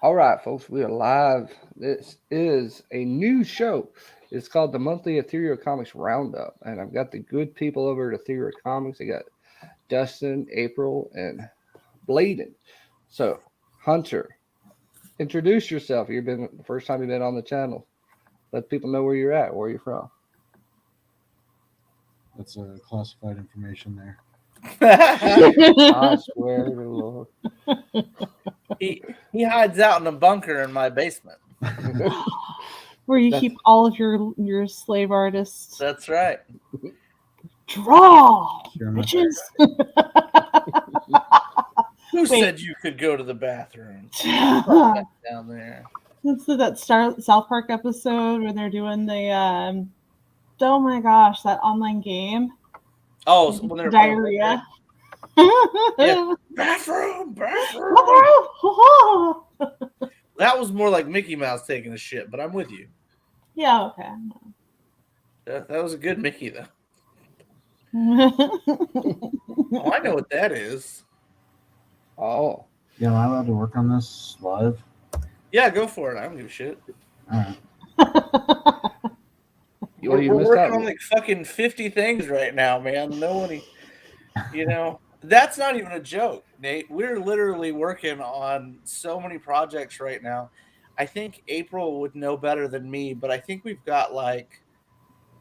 All right, folks, we are live. This is a new show. It's called the Monthly Ethereal Comics Roundup, and I've got the good people over at Ethereal Comics. I got Dustin, April, and Bladen. So, Hunter, introduce yourself. You've been the first time you've been on the channel. Let people know where you're at, where you're from. That's classified information there. I swear to the Lord. He hides out in a bunker in my basement. Where you keep all of your slave artists. That's right. Draw, bitches. Who said you could go to the bathroom? Down there. That's that South Park episode when they're doing the oh my gosh, that online game. Oh, so when they're diarrhea. Yeah. Bathroom. That was more like Mickey Mouse taking a shit, but I'm with you. Yeah, okay. That was a good Mickey, though. Oh, I know what that is. Oh. Yeah, am I allowed to work on this live? Yeah, go for it. I don't give a shit. All right. We're working on like fucking 50 things right now, man. Nobody, that's not even a joke, Nate. We're literally working on so many projects right now. I think April would know better than me, but I think we've got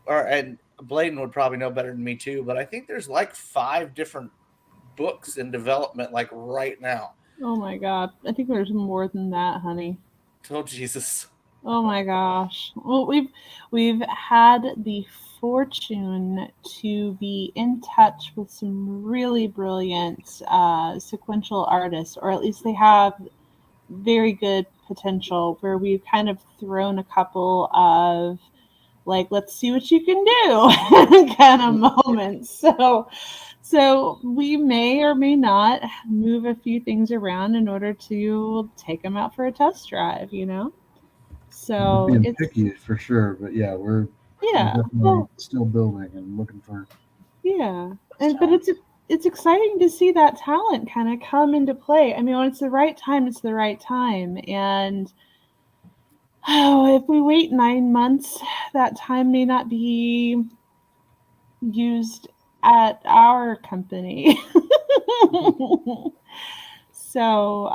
and Bladen would probably know better than me too, but I think there's like 5 different books in development like right now. Oh my god. I think there's more than that, honey. Oh Jesus. Oh my gosh. Well, we've had the fortune to be in touch with some really brilliant sequential artists, or at least they have very good potential, where we've kind of thrown a couple of like, let's see what you can do kind of moments. So we may or may not move a few things around in order to take them out for a test drive, So it's picky for sure, but yeah, we're definitely still building and looking for. Yeah, but it's exciting to see that talent kind of come into play. I mean, when it's the right time, it's the right time, and if we wait 9 months, that time may not be used at our company. So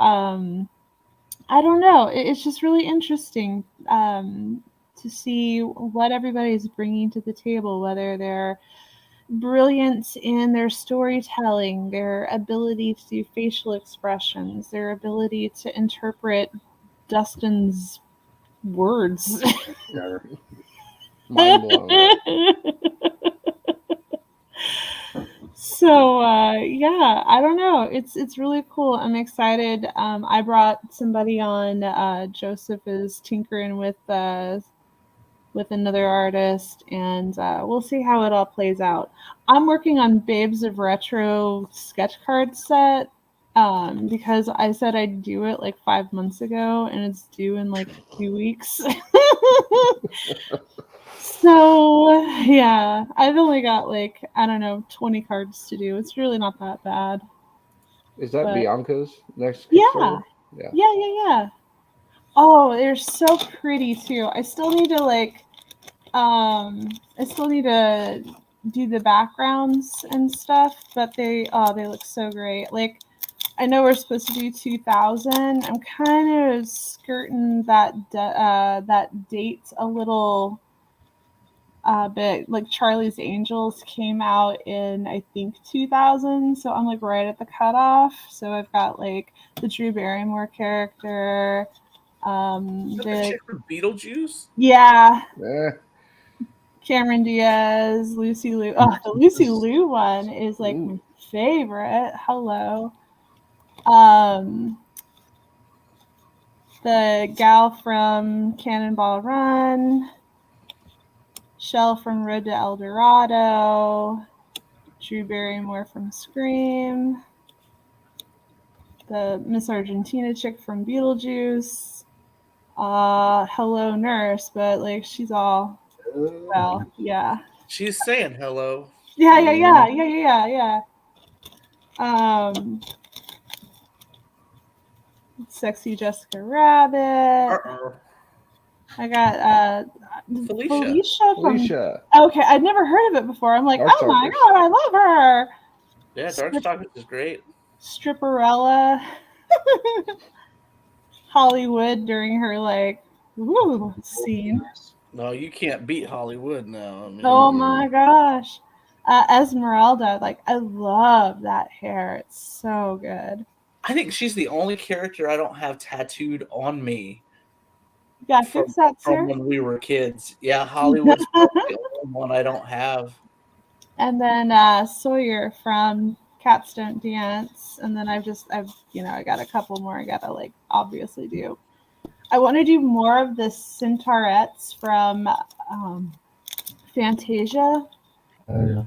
I don't know. It's just really interesting to see what everybody's bringing to the table, whether they're brilliant in their storytelling, their ability to do facial expressions, their ability to interpret Dustin's words. Mind blown. So yeah, I don't know. It's really cool. I'm excited. I brought somebody on. Joseph is tinkering with another artist, and we'll see how it all plays out. I'm working on Babes of Retro sketch card set because I said I'd do it like 5 months ago, and it's due in like 2 weeks. So, yeah, I've only got 20 cards to do. It's really not that bad. Is that Bianca's next Kickstarter? Yeah. Oh, they're so pretty too. I still need to do the backgrounds and stuff, but they look so great. I know we're supposed to do 2000. I'm kind of skirting that date a little bit. Charlie's Angels came out in I think 2000, so I'm right at the cutoff. So I've got the Drew Barrymore character. The chick from Beetlejuice? Yeah. Cameron Diaz, Lucy Liu. Oh, the Lucy Liu one is my favorite. Hello. The gal from Cannonball Run. Shell from Road to El Dorado. Drew Barrymore from Scream. The Miss Argentina chick from Beetlejuice. Hello Nurse, but she's all yeah. She's saying hello. Yeah. Sexy Jessica Rabbit. I got Felicia from. Felicia. Okay, I'd never heard of it before. I'm like, oh my Darkstalkers. god, I love her. Yeah, Darkstalkers is great. Stripperella. Hollywood during her scene. No, you can't beat Hollywood now. I mean, Oh my gosh. Esmeralda, I love that hair. It's so good. I think she's the only character I don't have tattooed on me. Yeah, from fix that, sir. when we were kids. Yeah, Hollywood's probably the only one I don't have. And then Sawyer from Cats Don't Dance. And then I've I got a couple more I gotta obviously do. I want to do more of the Centaurettes from Fantasia. Yeah.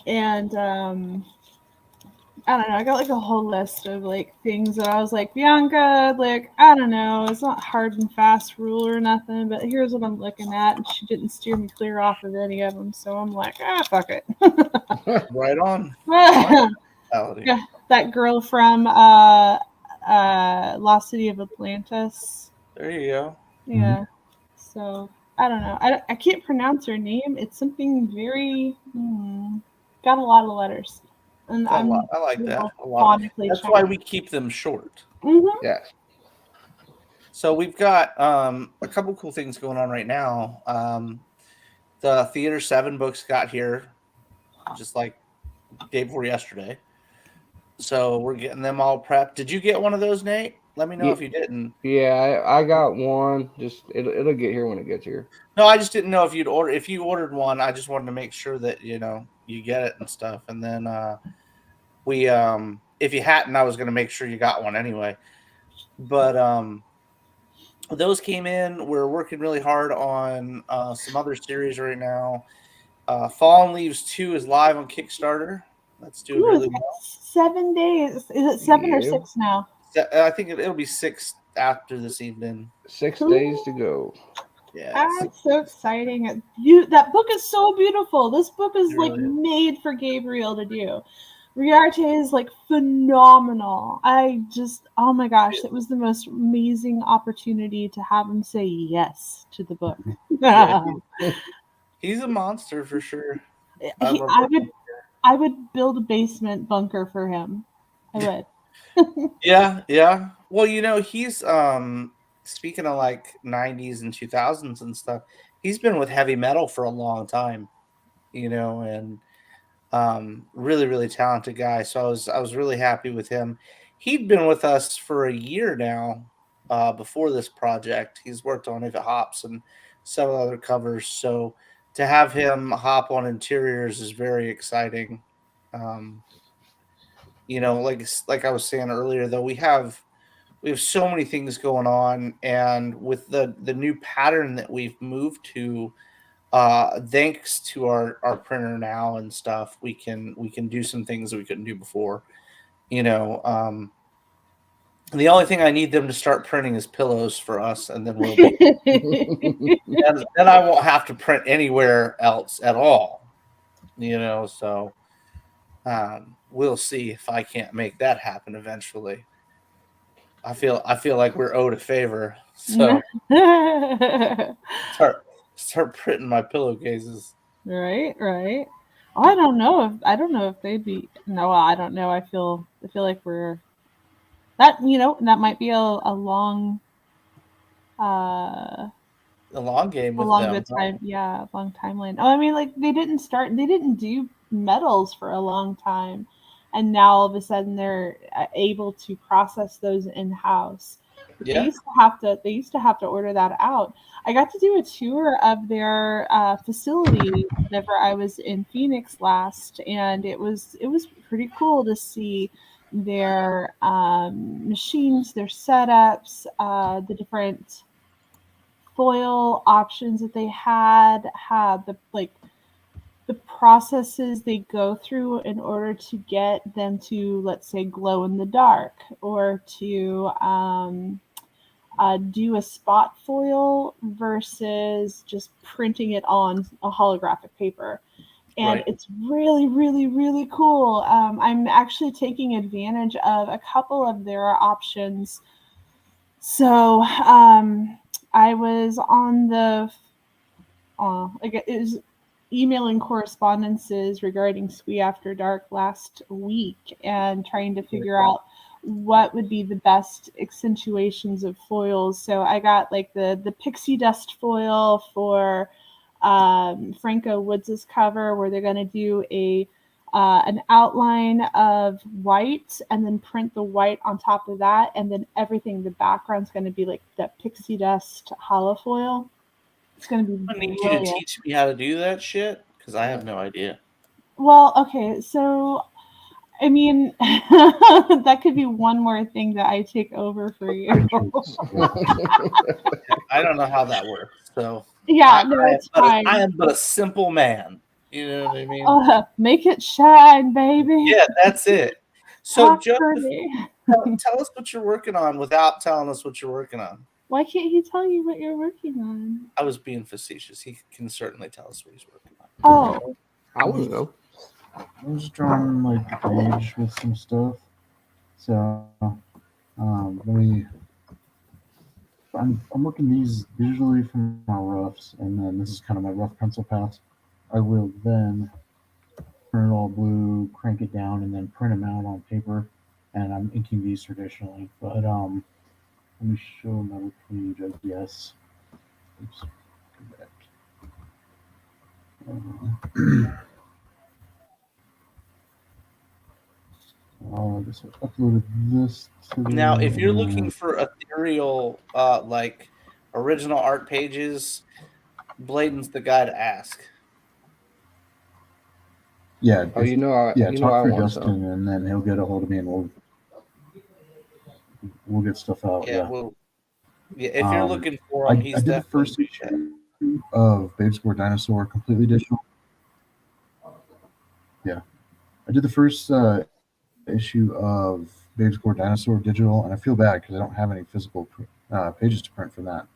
And I don't know, I got a whole list of things that I was like, Bianca, I don't know, it's not hard and fast rule or nothing, but here's what I'm looking at, and she didn't steer me clear off of any of them, so I'm like, fuck it. Right on. Yeah, that girl from Lost City of Atlantis. There you go. Yeah. So I don't know. I can't pronounce her name. It's something very got a lot of letters. And I like that a lot. That's why we keep them short. Mm-hmm. Yeah. So we've got a couple cool things going on right now. The Theater 7 books got here just like day before yesterday. So we're getting them all prepped. Did you get one of those, Nate? Let me know if you didn't. Yeah, I got one. Just it'll get here when it gets here. No, I just didn't know if you'd order. If you ordered one, I just wanted to make sure that you get it and stuff. And then if you hadn't, I was going to make sure you got one anyway. But those came in. We're working really hard on some other series right now. Fallen Leaves 2 is live on Kickstarter. That's doing really well. 7 days. Is it 7 or 6 now? I think it'll be 6 after this evening. 6 days to go. Yeah, that's so exciting. That book is so beautiful. This book is made for Gabriel to do. Riarte is phenomenal. Oh my gosh, it was the most amazing opportunity to have him say yes to the book. He's a monster for sure. I would build a basement bunker for him. I would. Yeah. Well, he's speaking of 90s and 2000s and stuff. He's been with heavy metal for a long time, and really, really talented guy. So I was really happy with him. He'd been with us for a year now. Before this project, he's worked on If It Hops and several other covers. So to have him hop on interiors is very exciting. Like I was saying earlier, though, we have so many things going on, and with the new pattern that we've moved to, thanks to our printer now and stuff, we can do some things that we couldn't do before. The only thing I need them to start printing is pillows for us, and then we'll be and then I won't have to print anywhere else at all. So we'll see if I can't make that happen eventually. I feel like we're owed a favor, so start printing my pillowcases. Right. Oh, I don't know if they'd be. No, I don't know. I feel like we're that. That might be a long. A long game with them. Time, yeah, a long timeline. Oh, I mean, they didn't do metals for a long time, and now all of a sudden they're able to process those in house. Yeah. They used to have to order that out. I got to do a tour of their facility whenever I was in Phoenix last, and it was pretty cool to see their machines, their setups, the different foil options that they had the processes they go through in order to get them to, let's say, glow in the dark, or to do a spot foil versus just printing it on a holographic paper. and it's really, really, really cool. I'm actually taking advantage of a couple of their options. So I was on the it was emailing correspondences regarding Squee After Dark last week and trying to figure out what would be the best accentuations of foils. So I got like the pixie dust foil for Franco Woods' cover, where they're going to do an outline of white and then print the white on top of that, and then everything, the background's going to be like that pixie dust holofoil. It's going to be I need brilliant. you to teach me how to do that shit, because I have no idea. Well, okay, so I mean, that could be one more thing that I take over for you. I don't know how that works. So yeah, it's fine. I am but a simple man. You know what I mean? Make it shine, baby. Yeah, that's it. So, Joseph, tell us what you're working on without telling us what you're working on. Why can't he tell you what you're working on? I was being facetious. He can certainly tell us what he's working on. Oh. I wouldn't know. I was drawing like a page with some stuff. So I'm working these visually from my roughs, and then this is kind of my rough pencil path. I will then turn it all blue, crank it down, and then print them out on paper. And I'm inking these traditionally. But let me show another page, I guess. Oops. I guess I uploaded this to the now, if you're looking for ethereal, like original art pages, Bladen's the guy to ask. Yeah. Oh, you know, talk for Justin, and then he'll get a hold of me, and we'll get stuff out. Yeah. Well, yeah. If you're looking for him, he's I did the first issue of Babe Square Dinosaur completely digital. Yeah, I did the first issue of Babe Square Dinosaur digital, and I feel bad because I don't have any physical pages to print for that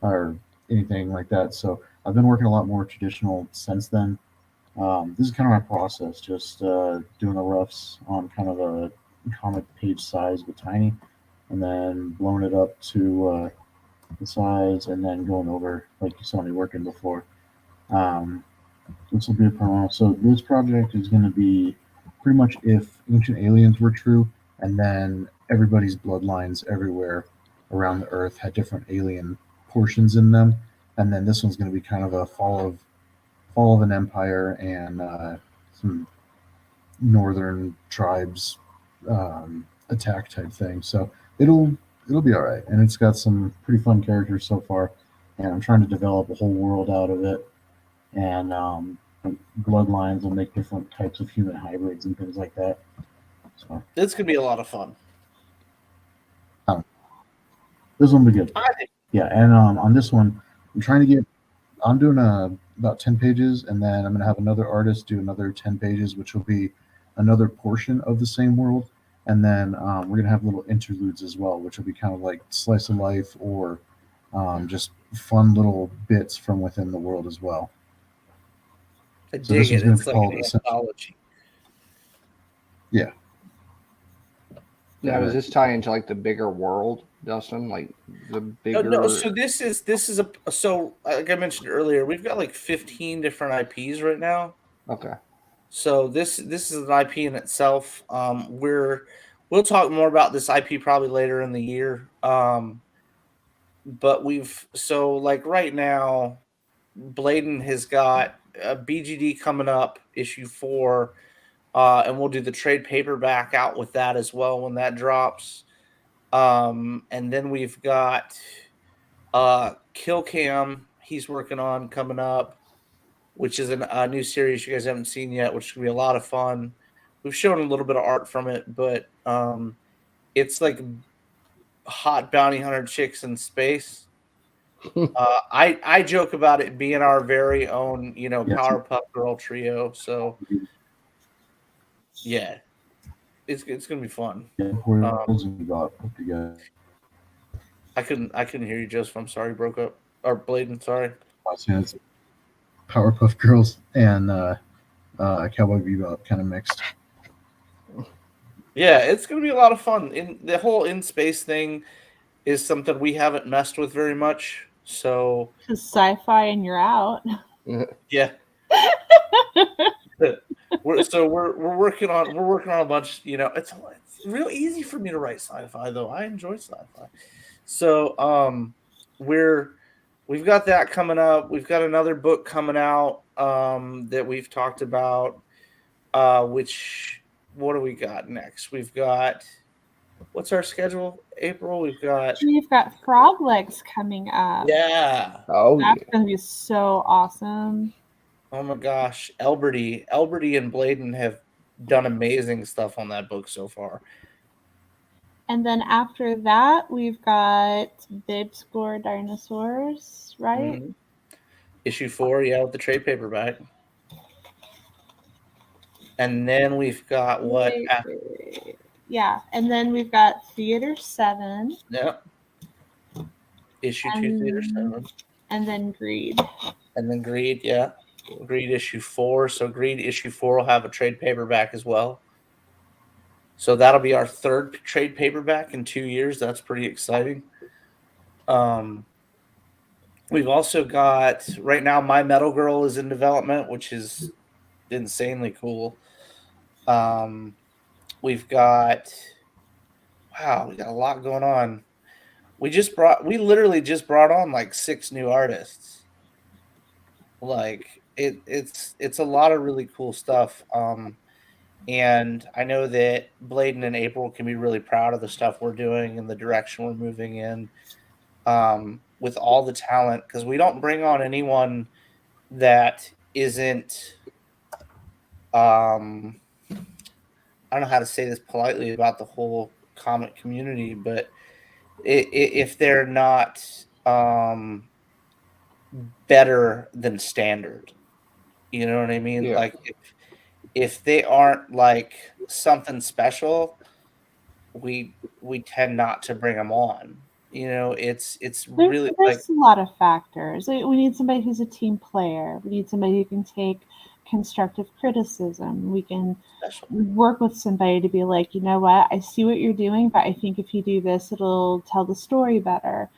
or anything like that. So I've been working a lot more traditional since then. This is kind of my process, just doing the roughs on kind of a comic page size but tiny, and then blowing it up to the size, and then going over like you saw me working before. This will be a promo. So this project is going to be pretty much if Ancient Aliens were true, and then everybody's bloodlines everywhere around the Earth had different alien portions in them, and then this one's going to be kind of a fall of an empire and some northern tribes attack type thing. So it'll be all right, and it's got some pretty fun characters so far, and I'm trying to develop a whole world out of it, and bloodlines will make different types of human hybrids and things like that. So it's gonna be a lot of fun. This one will be good. Yeah, and on this one, I'm doing about 10 pages, and then I'm going to have another artist do another 10 pages, which will be another portion of the same world. And then we're going to have little interludes as well, which will be kind of like slice of life or just fun little bits from within the world as well. I dig it. It's like an anthology. Yeah. Now, does this tie into like the bigger world, Dustin? Like the bigger? No. So this is so like I mentioned earlier, we've got like 15 different IPs right now. Okay. So this is an IP in itself. We'll talk more about this IP probably later in the year. But like right now, Bladen has got a BGD coming up, issue 4. And we'll do the trade paperback out with that as well when that drops. And then we've got Kill Cam he's working on coming up, which is a new series you guys haven't seen yet, which is going to be a lot of fun. We've shown a little bit of art from it, but it's like hot bounty hunter chicks in space. I joke about it being our very own, Powerpuff Girl trio. So yeah, it's gonna be fun. I couldn't hear you, Joseph. I'm sorry, broke up. Or Bladen, sorry. It's Powerpuff Girls and a Cowboy Bebop kind of mixed. Yeah, it's going to be a lot of fun. The whole in space thing is something we haven't messed with very much. So Just sci-fi and you're out. yeah, we're working on a bunch. It's real easy for me to write sci-fi though. I enjoy sci-fi. So we've got that coming up. We've got another book coming out that we've talked about. What do we got next? We've got, what's our schedule? April. We've got Frog Legs coming up. Yeah. Oh, That's yeah. gonna be so awesome. Oh my gosh, Elberty and Bladen have done amazing stuff on that book so far. And then after that, we've got Babe Score Dinosaurs, right? Mhm. Issue 4, yeah, with the trade paperback. And then we've got what? Yeah, and then we've got Theater 7. Yep. Issue 2, Theater 7. And then Greed. And then Greed, yeah. Greed issue 4. So Greed issue 4 will have a trade paperback as well. So that'll be our third trade paperback in 2 years. That's pretty exciting. We've also got, right now, My Metal Girl is in development, which is insanely cool. We've got, we got a lot going on. We literally just brought on like 6 new artists. Like it's a lot of really cool stuff. And I know that Bladen and April can be really proud of the stuff we're doing and the direction we're moving in, with all the talent, because we don't bring on anyone that isn't, I don't know how to say this politely about the whole comic community, but if they're not better than standard, you know what I mean? Yeah. Like if they aren't like something special, we tend not to bring them on. It's really there's a lot of factors. We need somebody who's a team player. We need somebody who can take constructive criticism. We can work with somebody to be like, you know what, I see what you're doing, but I think if you do this, it'll tell the story better.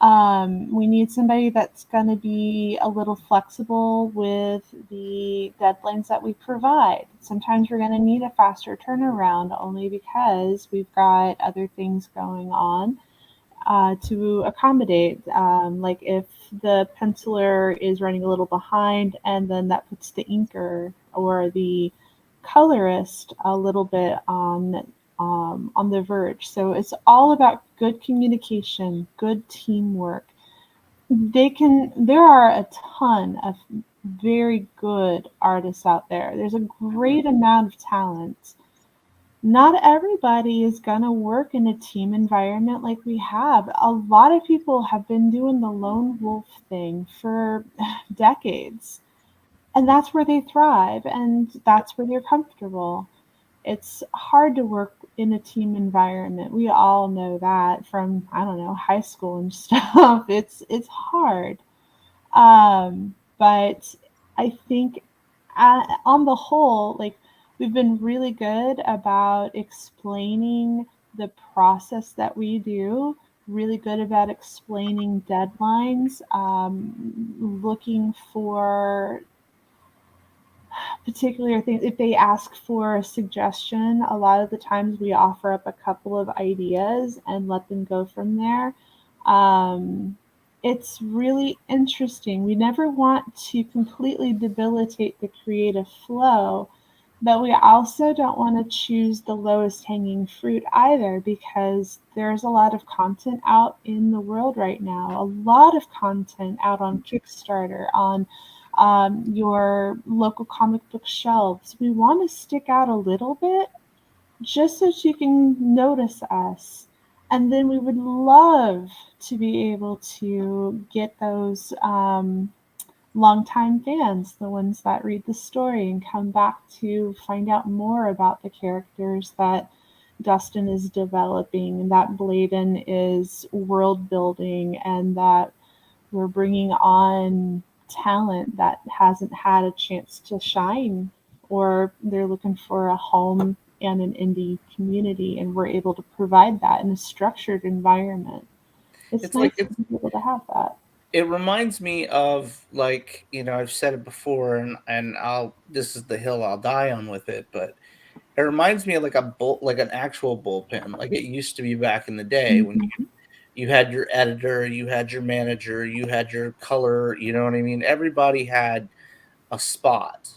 We need somebody that's going to be a little flexible with the deadlines that we provide. Sometimes we're going to need a faster turnaround only because we've got other things going on to accommodate. Like if the penciler is running a little behind, and then that puts the inker or the colorist a little bit on the verge. So it's all about good communication, good teamwork. There are a ton of very good artists out there. There's a great amount of talent. Not everybody is going to work in a team environment like we have. A lot of people have been doing the lone wolf thing for decades, and that's where they thrive, and that's where they're comfortable. It's hard to work in a team environment. We all know that from, I don't know, high school and stuff. It's hard. But I think on the whole, like, we've been really good about explaining the process that we do, really good about explaining deadlines, looking for particular things. If they ask for a suggestion, a lot of the times we offer up a couple of ideas and let them go from there. It's really interesting. We never want to completely debilitate the creative flow, but we also don't want to choose the lowest hanging fruit either, because there's a lot of content out in the world right now, a lot of content out on Kickstarter, on your local comic book shelves. We want to stick out a little bit just so you can notice us. And then we would love to be able to get those longtime fans, the ones that read the story and come back to find out more about the characters that Dustin is developing, and that Bladen is world building, and that we're bringing on talent that hasn't had a chance to shine or they're looking for a home and an indie community, and we're able to provide that in a structured environment. It's It's nice like to be able to have that. it reminds me of, like, I've said it before, and this is the hill I'll die on with it, but it reminds me of like like an actual bullpen, like it used to be back in the day when Mhm. you had your editor, you had your manager, you had your color, you know what I mean? Everybody had a spot,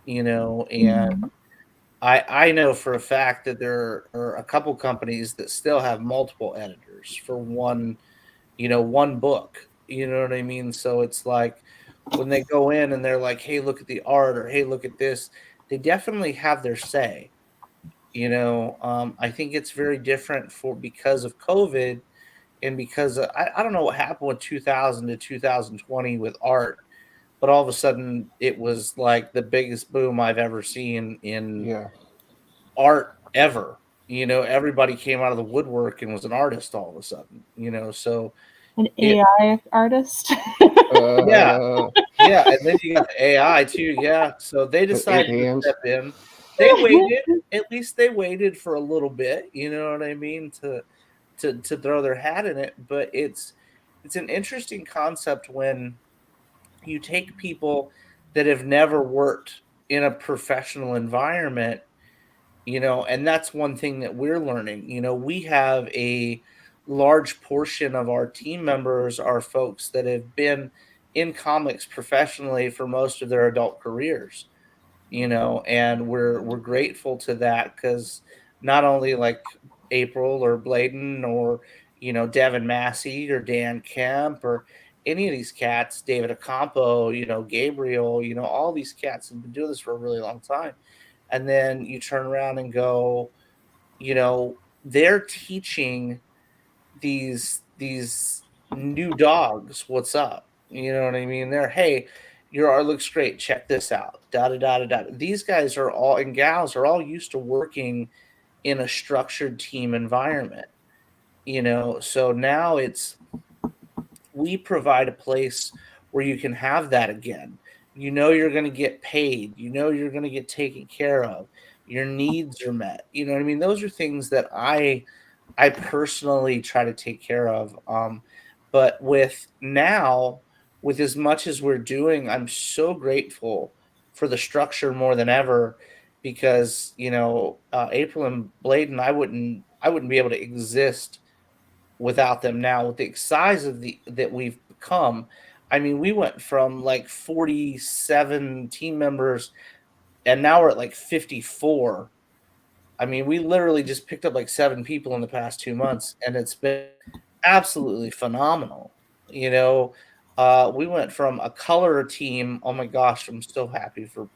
and Mhm. I know for a fact that there are a couple companies that still have multiple editors for one book. You know what I mean? So it's like when they go in and they're like, "Hey, look at the art," or "Hey, look at this," they definitely have their say. I think it's very different because of COVID and because I don't know what happened with 2000 to 2020 with art, but all of a sudden it was like the biggest boom I've ever seen in Yeah. art ever. Everybody came out of the woodwork and was an artist all of a sudden. So An it AI artist. yeah, Uh, yeah, and then you got the AI too. Yeah, so they with eight decided to hands. step in. They waited. At least they waited for a little bit. You know what I mean? To throw their hat in it. But it's an interesting concept when you take people that have never worked in a professional environment, and that's one thing that we're learning. We have a large portion of our team members are folks that have been in comics professionally for most of their adult careers, and we're grateful to that, because not only like April or Bladen or Devin Massey or Dan Kemp or any of these cats, David Acampo, Gabriel, all these cats have been doing this for a really long time. And then you turn around and go, they're teaching these new dogs what's up. You know what I mean? They're, hey, your art looks great. Check this out. Da da da da da. These guys are all, and gals are all used to working in a structured team environment. So now we provide a place where you can have that again. You're going to get paid. You're going to get taken care of. Your needs are met. You know what I mean? Those are things that I personally try to take care of. But with as much as we're doing, I'm so grateful for the structure more than ever, because April and Bladen, I wouldn't be able to exist without them now. With the size of the that we've become, I mean, we went from like 47 team members, and now we're at like 54. I mean, we literally just picked up like 7 people in the past 2 months, and it's been absolutely phenomenal. You know, we went from a color team. Oh my gosh, I'm so happy for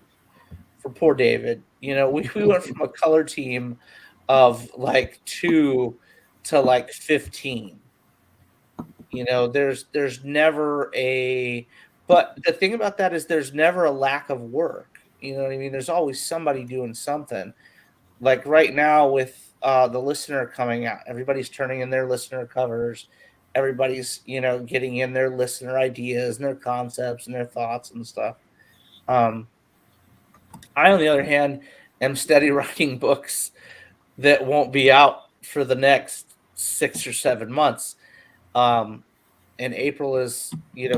poor David. We went from a color team of like 2 to like 15. There's never a but the thing about that is there's never a lack of work. You know what I mean? There's always somebody doing something. Like right now with the listener coming out, everybody's turning in their listener covers. Everybody's, getting in their listener ideas and their concepts and their thoughts and stuff. Um, I, on the other hand, am steady writing books that won't be out for the next 6 or 7 months. Um, and April is,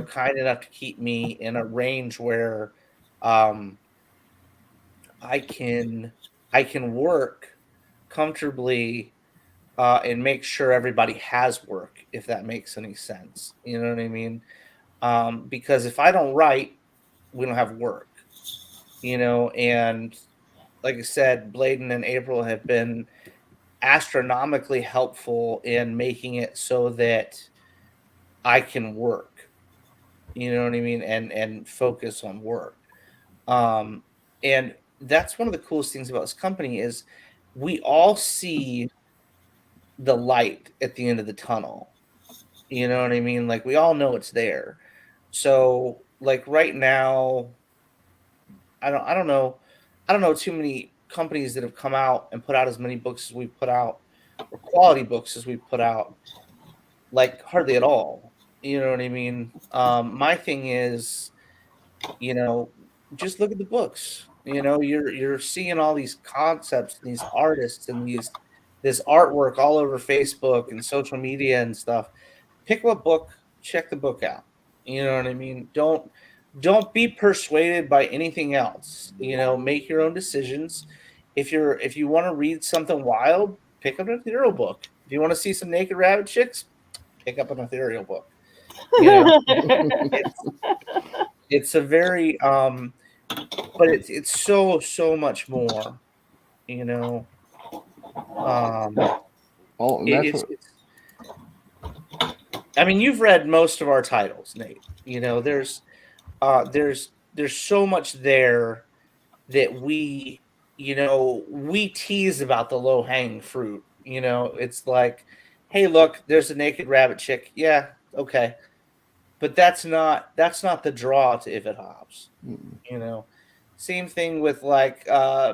kind enough to keep me in a range where um, I can work comfortably and make sure everybody has work, if that makes any sense. You know what I mean? Because if I don't write, we don't have work. And like I said, Bladen and April have been astronomically helpful in making it so that I can work. You know what I mean? And focus on work. Um, and that's one of the coolest things about this company is we all see the light at the end of the tunnel. You know what I mean? Like we all know it's there. So like right now, I don't know too many companies that have come out and put out as many books as we've put out, or quality books as we've put out, like hardly at all. You know what I mean? My thing is, you know, just look at the books. You know, you're seeing all these concepts and these artists and this artwork all over Facebook and social media and stuff. Pick what book, check the book out. You know what I mean? Don't be persuaded by anything else. You know, make your own decisions. If you want to read something wild, pick up an ethereal book. If you want to see some naked rabbit chicks, pick up an ethereal book. You know, it's a very but it's so much more. You know, Well, and it, that's it's what. it's. I mean, you've read most of our titles, Nate. You know, there's so much there that we tease about the low hanging fruit. You know, it's like, hey, look, there's a naked rabbit chick. Yeah, okay, but that's not the draw to If It Hops. You know, same thing with like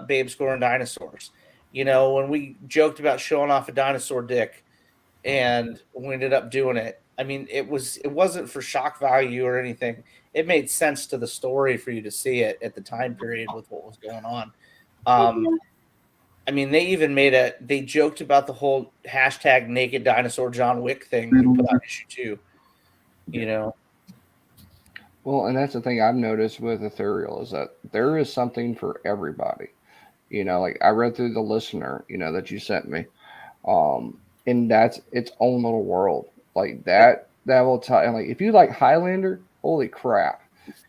Babe Scoring Dinosaurs. You know, when we joked about showing off a dinosaur dick and we ended up doing it. I mean, it wasn't for shock value or anything. It made sense to the story for you to see it at the time period with what was going on. I mean, they joked about the whole hashtag naked dinosaur John Wick thing when we put out issue 2. You know, Well, and that's the thing I've noticed with Ethereal is that there is something for everybody. You know, like I read through the listener, that you sent me, and that's its own little world. Like that will tell. And like if you like Highlander, holy crap,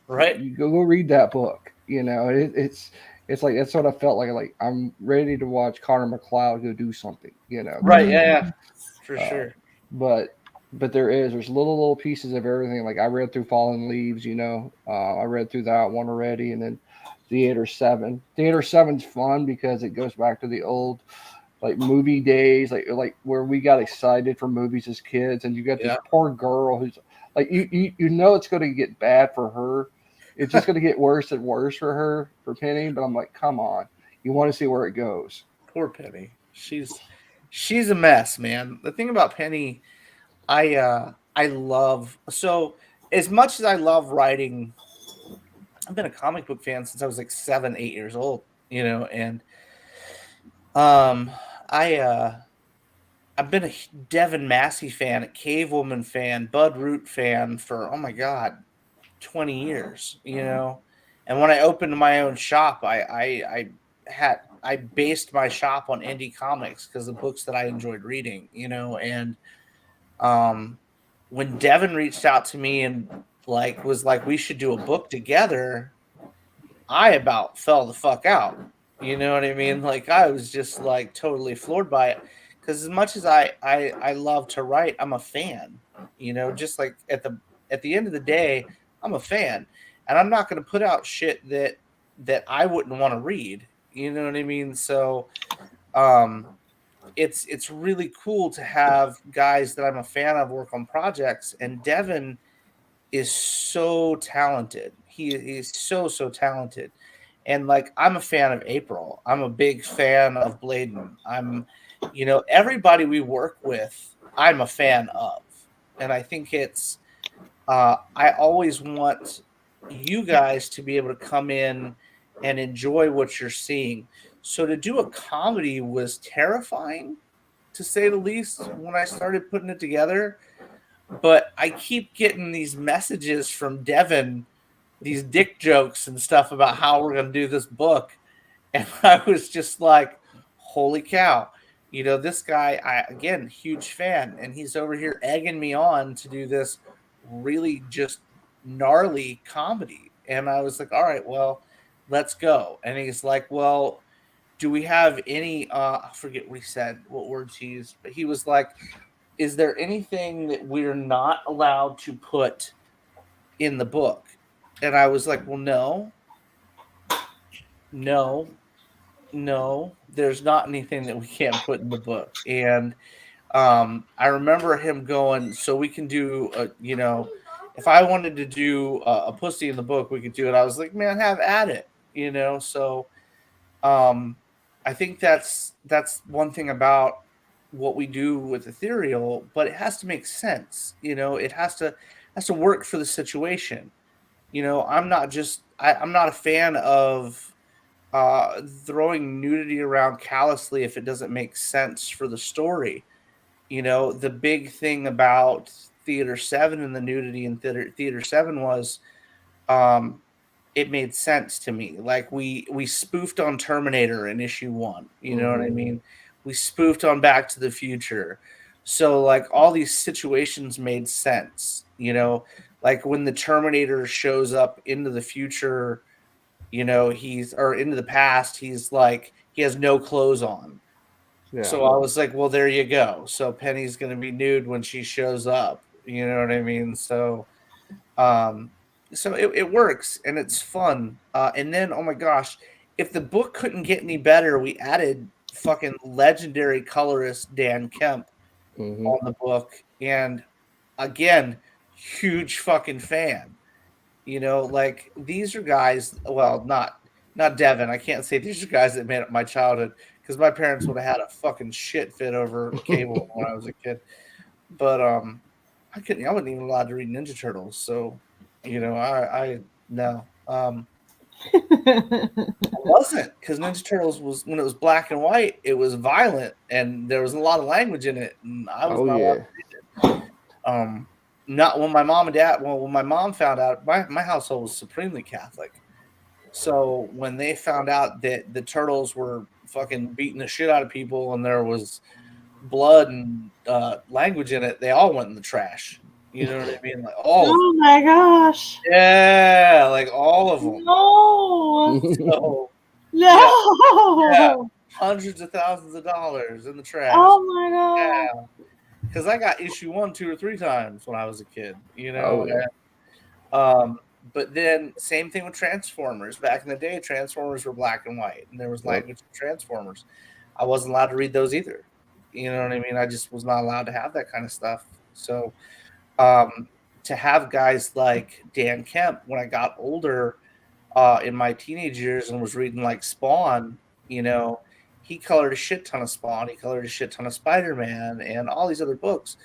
right? you go read that book. It's like that's what I felt like. Like I'm ready to watch Connor McLeod go do something. Right? Yeah, for Uh, sure. but there's little pieces of everything. Like I read through Fallen Leaves. I read through that one already, and then Theater 7. Theater 7's fun because it goes back to the old like movie days, like where we got excited for movies as kids, and you got this Yeah. poor girl who's like you know it's going to get bad for her. It's just going to get worse and worse for her, for Penny. But I'm like, come on, you want to see where it goes. Poor Penny. She's a mess, man. The thing about Penny, I love so as much as I love writing. I've been a comic book fan since I was like 7, 8 years old. And um, I've been a Devin Massey fan, a Cave Woman fan, Bud Root fan for, oh my God, 20 years. And when I opened my own shop, I based my shop on indie comics because the books that I enjoyed reading. And um, when Devin reached out to me and was like, we should do a book together, I about fell the fuck out. You know what I mean? Like I was just like totally floored by it. Because as much as I love to write, I'm a fan. Just like at the end of the day, I'm a fan, and I'm not going to put out shit that I wouldn't want to read. You know what I mean? So, it's really cool to have guys that I'm a fan of work on projects, and Devin is so talented. He's so talented. And like I'm a fan of April. I'm a big fan of Bladen. Everybody we work with, I'm a fan of. And I think it's I always want you guys to be able to come in and enjoy what you're seeing. So to do a comedy was terrifying, to say the least, when I started putting it together. But I keep getting these messages from Devin, these dick jokes and stuff about how we're going to do this book. And I was just like, holy cow. This guy, again, huge fan. And he's over here egging me on to do this really just gnarly comedy. And I was like, all right, well, let's go. And he's like, well, do we have any, I forget what he said, what words he used, but he was like, is there anything that we're not allowed to put in the book? And I was like, well, no, there's not anything that we can't put in the book. And I remember him going, so we can do, if I wanted to do a pussy in the book, we could do it. I was like, man, have at it, So I think that's one thing about what we do with Ethereal, but it has to make sense. It has to work for the situation. I'm not a fan of throwing nudity around callously if it doesn't make sense for the story. You know, the big thing about Theater 7 and the nudity in Theater 7 was um, it made sense to me. Like we spoofed on Terminator in issue 1. You know what I mean? We spoofed on Back to the Future. So like all these situations made sense, you know, like when the Terminator shows up into the future, you know, he's or into the past, he's like he has no clothes on. Yeah. So I was like, well, there you go. So Penny's going to be nude when she shows up. You know what I mean? Um, so it works and it's fun. And then, oh my gosh, if the book couldn't get any better, we added fucking legendary colorist Dan Kemp on the book. And again, huge fucking fan. You know, like these are guys, well, not Devin. I can't say these are guys that made up my childhood because my parents would have had a fucking shit fit over cable when I was a kid. But I wasn't even allowed to read Ninja Turtles, so you know, I no. I wasn't because Ninja Turtles was when it was black and white, it was violent and there was a lot of language in it, and I was not allowed to read it. Not when my mom and dad. Well, when my mom found out, my household was supremely Catholic. So when they found out that the turtles were fucking beating the shit out of people and there was blood and language in it, they all went in the trash. You know what I mean? Like all. Oh my gosh! Yeah, like all of them. No. So, No. yeah, hundreds of thousands of dollars in the trash. Oh my god. Yeah. Because I got issue 1, 2, or 3 times when I was a kid, you know. But then same thing with Transformers. Back in the day, Transformers were black and white, and there was language in Transformers. I wasn't allowed to read those either. You know what I mean? I just was not allowed to have that kind of stuff. So to have guys like Dan Kemp, when I got older in my teenage years and was reading like Spawn, you know, he colored a shit ton of Spawn. He colored a shit ton of Spider-Man and all these other books.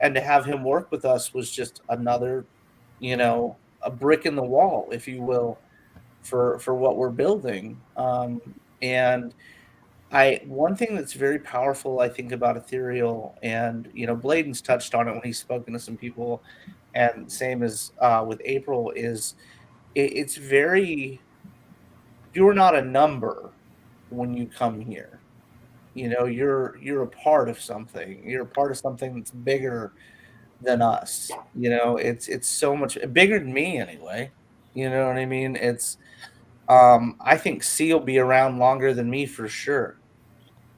And to have him work with us was just another, you know, a brick in the wall, if you will, for what we're building. And one thing that's very powerful, I think, about Ethereal, and you know, Bladen's touched on it when he's spoken to some people, and same as with April, is it's very, you're not a number when you come here. You know, you're a part of something. You're a part of something that's bigger than us. You know, it's so much bigger than me anyway. You know what I mean? It's I think C will be around longer than me for sure.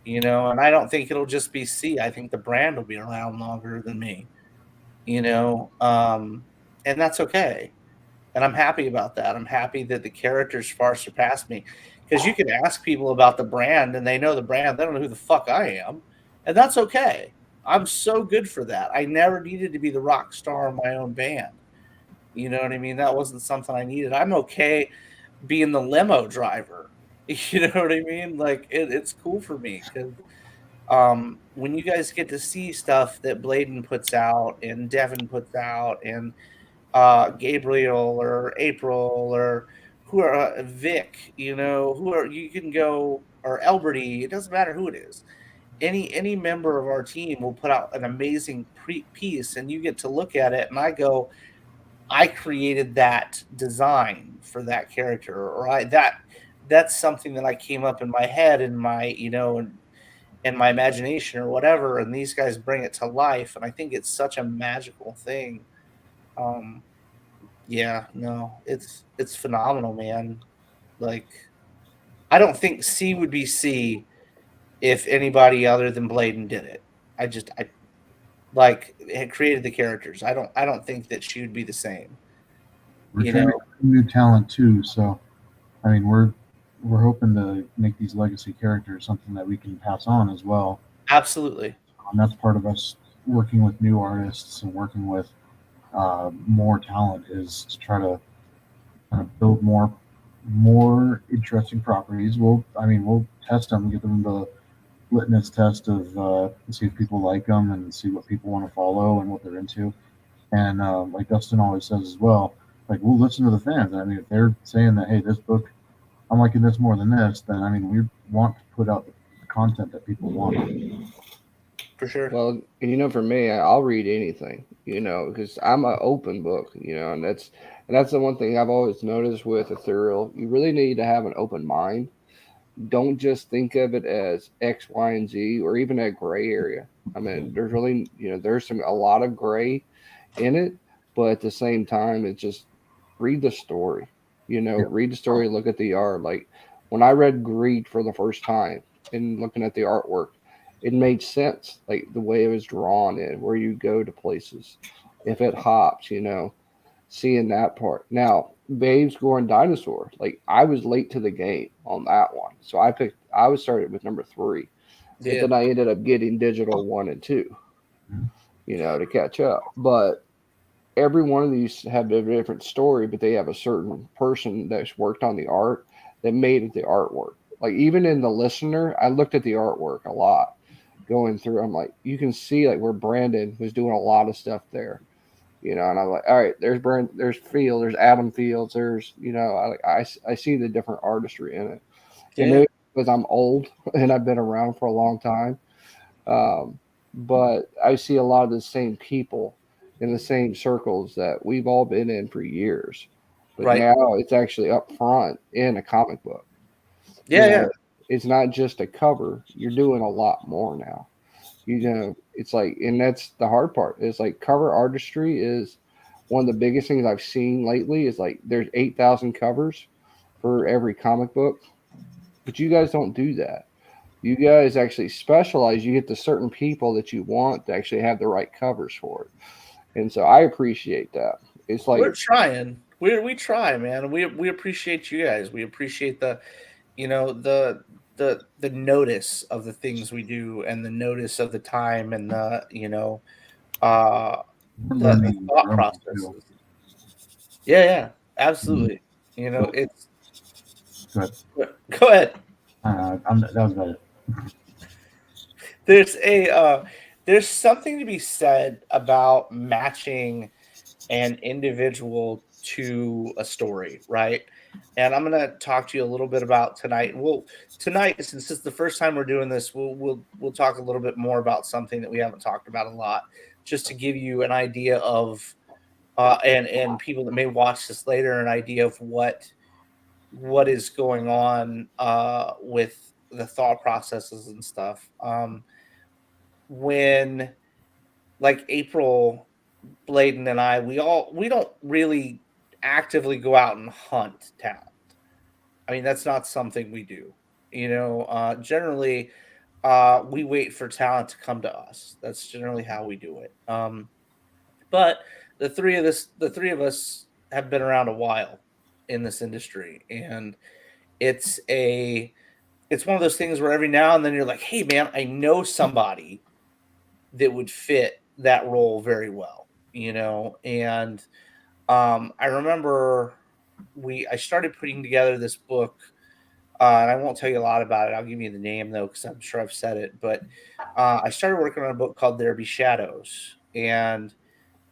You know, and I don't think it'll just be C. I think the brand will be around longer than me. You know, and that's okay. And I'm happy about that. I'm happy that the characters far surpassed me. Because you can ask people about the brand and they know the brand. They don't know who the fuck I am. And that's okay. I'm so good for that. I never needed to be the rock star of my own band. You know what I mean? That wasn't something I needed. I'm okay being the limo driver. You know what I mean? Like, it's cool for me. Because when you guys get to see stuff that Bladen puts out and Devin puts out and Gabriel or April or who are Vic, you know, who are you can go or Elberty, it doesn't matter who it is. Any member of our team will put out an amazing piece, and you get to look at it, and I go, I created that design for that character, or that's something that I came up in my head and my in my imagination or whatever, and these guys bring it to life, and I think it's such a magical thing. Yeah, no, it's phenomenal, man. Like, I don't think C would be C if anybody other than Bladen did it. I like had created the characters. I don't think that she would be the same. We're trying to recruit new talent too, so I mean we're hoping to make these legacy characters something that we can pass on as well. Absolutely. And that's part of us working with new artists and working with more talent is to try to kind of build more interesting properties. We'll test them, give them the litmus test of see if people like them and see what people want to follow and what they're into. And like Dustin always says as well, like we'll listen to the fans. I mean, if they're saying that, hey, this book I'm liking this more than this, then I mean we want to put out the content that people want. For sure. Well, for me, I'll read anything, because I'm an open book, and that's the one thing I've always noticed with Ethereal. You really need to have an open mind. Don't just think of it as X, Y, and Z, or even a gray area. I mean, there's really, there's a lot of gray in it, but at the same time, it's just read the story. Read the story, look at the art. Like when I read Greed for the first time and looking at the artwork, it made sense. Like the way it was drawn in, where you go to places, if it hops, seeing that part. Now, Babes Going Dinosaur, like I was late to the game on that one, so I was started with number 3, but Yeah. then I ended up getting digital 1 and 2, to catch up. But every one of these have a different story, but they have a certain person that's worked on the art that made it the artwork. Like even in the listener, I looked at the artwork a lot going through. I'm like, you can see like where Brandon was doing a lot of stuff there, and I'm like, all right, there's Field, there's Adam Fields, there's, I see the different artistry in it. And maybe because I'm old and I've been around for a long time, but I see a lot of the same people in the same circles that we've all been in for years. But Right. now it's actually up front in a comic book. Yeah. It's not just a cover. You're doing a lot more now. It's like, and that's the hard part. It's like cover artistry is one of the biggest things I've seen lately. Is like there's 8,000 covers for every comic book, but you guys don't do that. You guys actually specialize. You get the certain people that you want to actually have the right covers for it, and so I appreciate that. It's like We're trying. We try, man. We appreciate you guys. We appreciate the, the notice of the things we do, and the notice of the time, and the We're the learning thought our own processes. too. Yeah, absolutely. It's Good. go ahead. That was about it. There's something to be said about matching an individual to a story, right? And I'm gonna talk to you a little bit about tonight. Well, tonight, since it's the first time we're doing this, we'll talk a little bit more about something that we haven't talked about a lot, just to give you an idea of, and people that may watch this later, an idea of what is going on with the thought processes and stuff. When like April, Bladen and I, we don't really actively go out and hunt talent. I mean, that's not something we do. Generally, we wait for talent to come to us. That's generally how we do it. But the three of us have been around a while in this industry, and it's one of those things where every now and then you're like, hey man, I know somebody that would fit that role very well, and I remember I started putting together this book, and I won't tell you a lot about it. I'll give you the name though, because I'm sure I've said it, but I started working on a book called There Be Shadows, and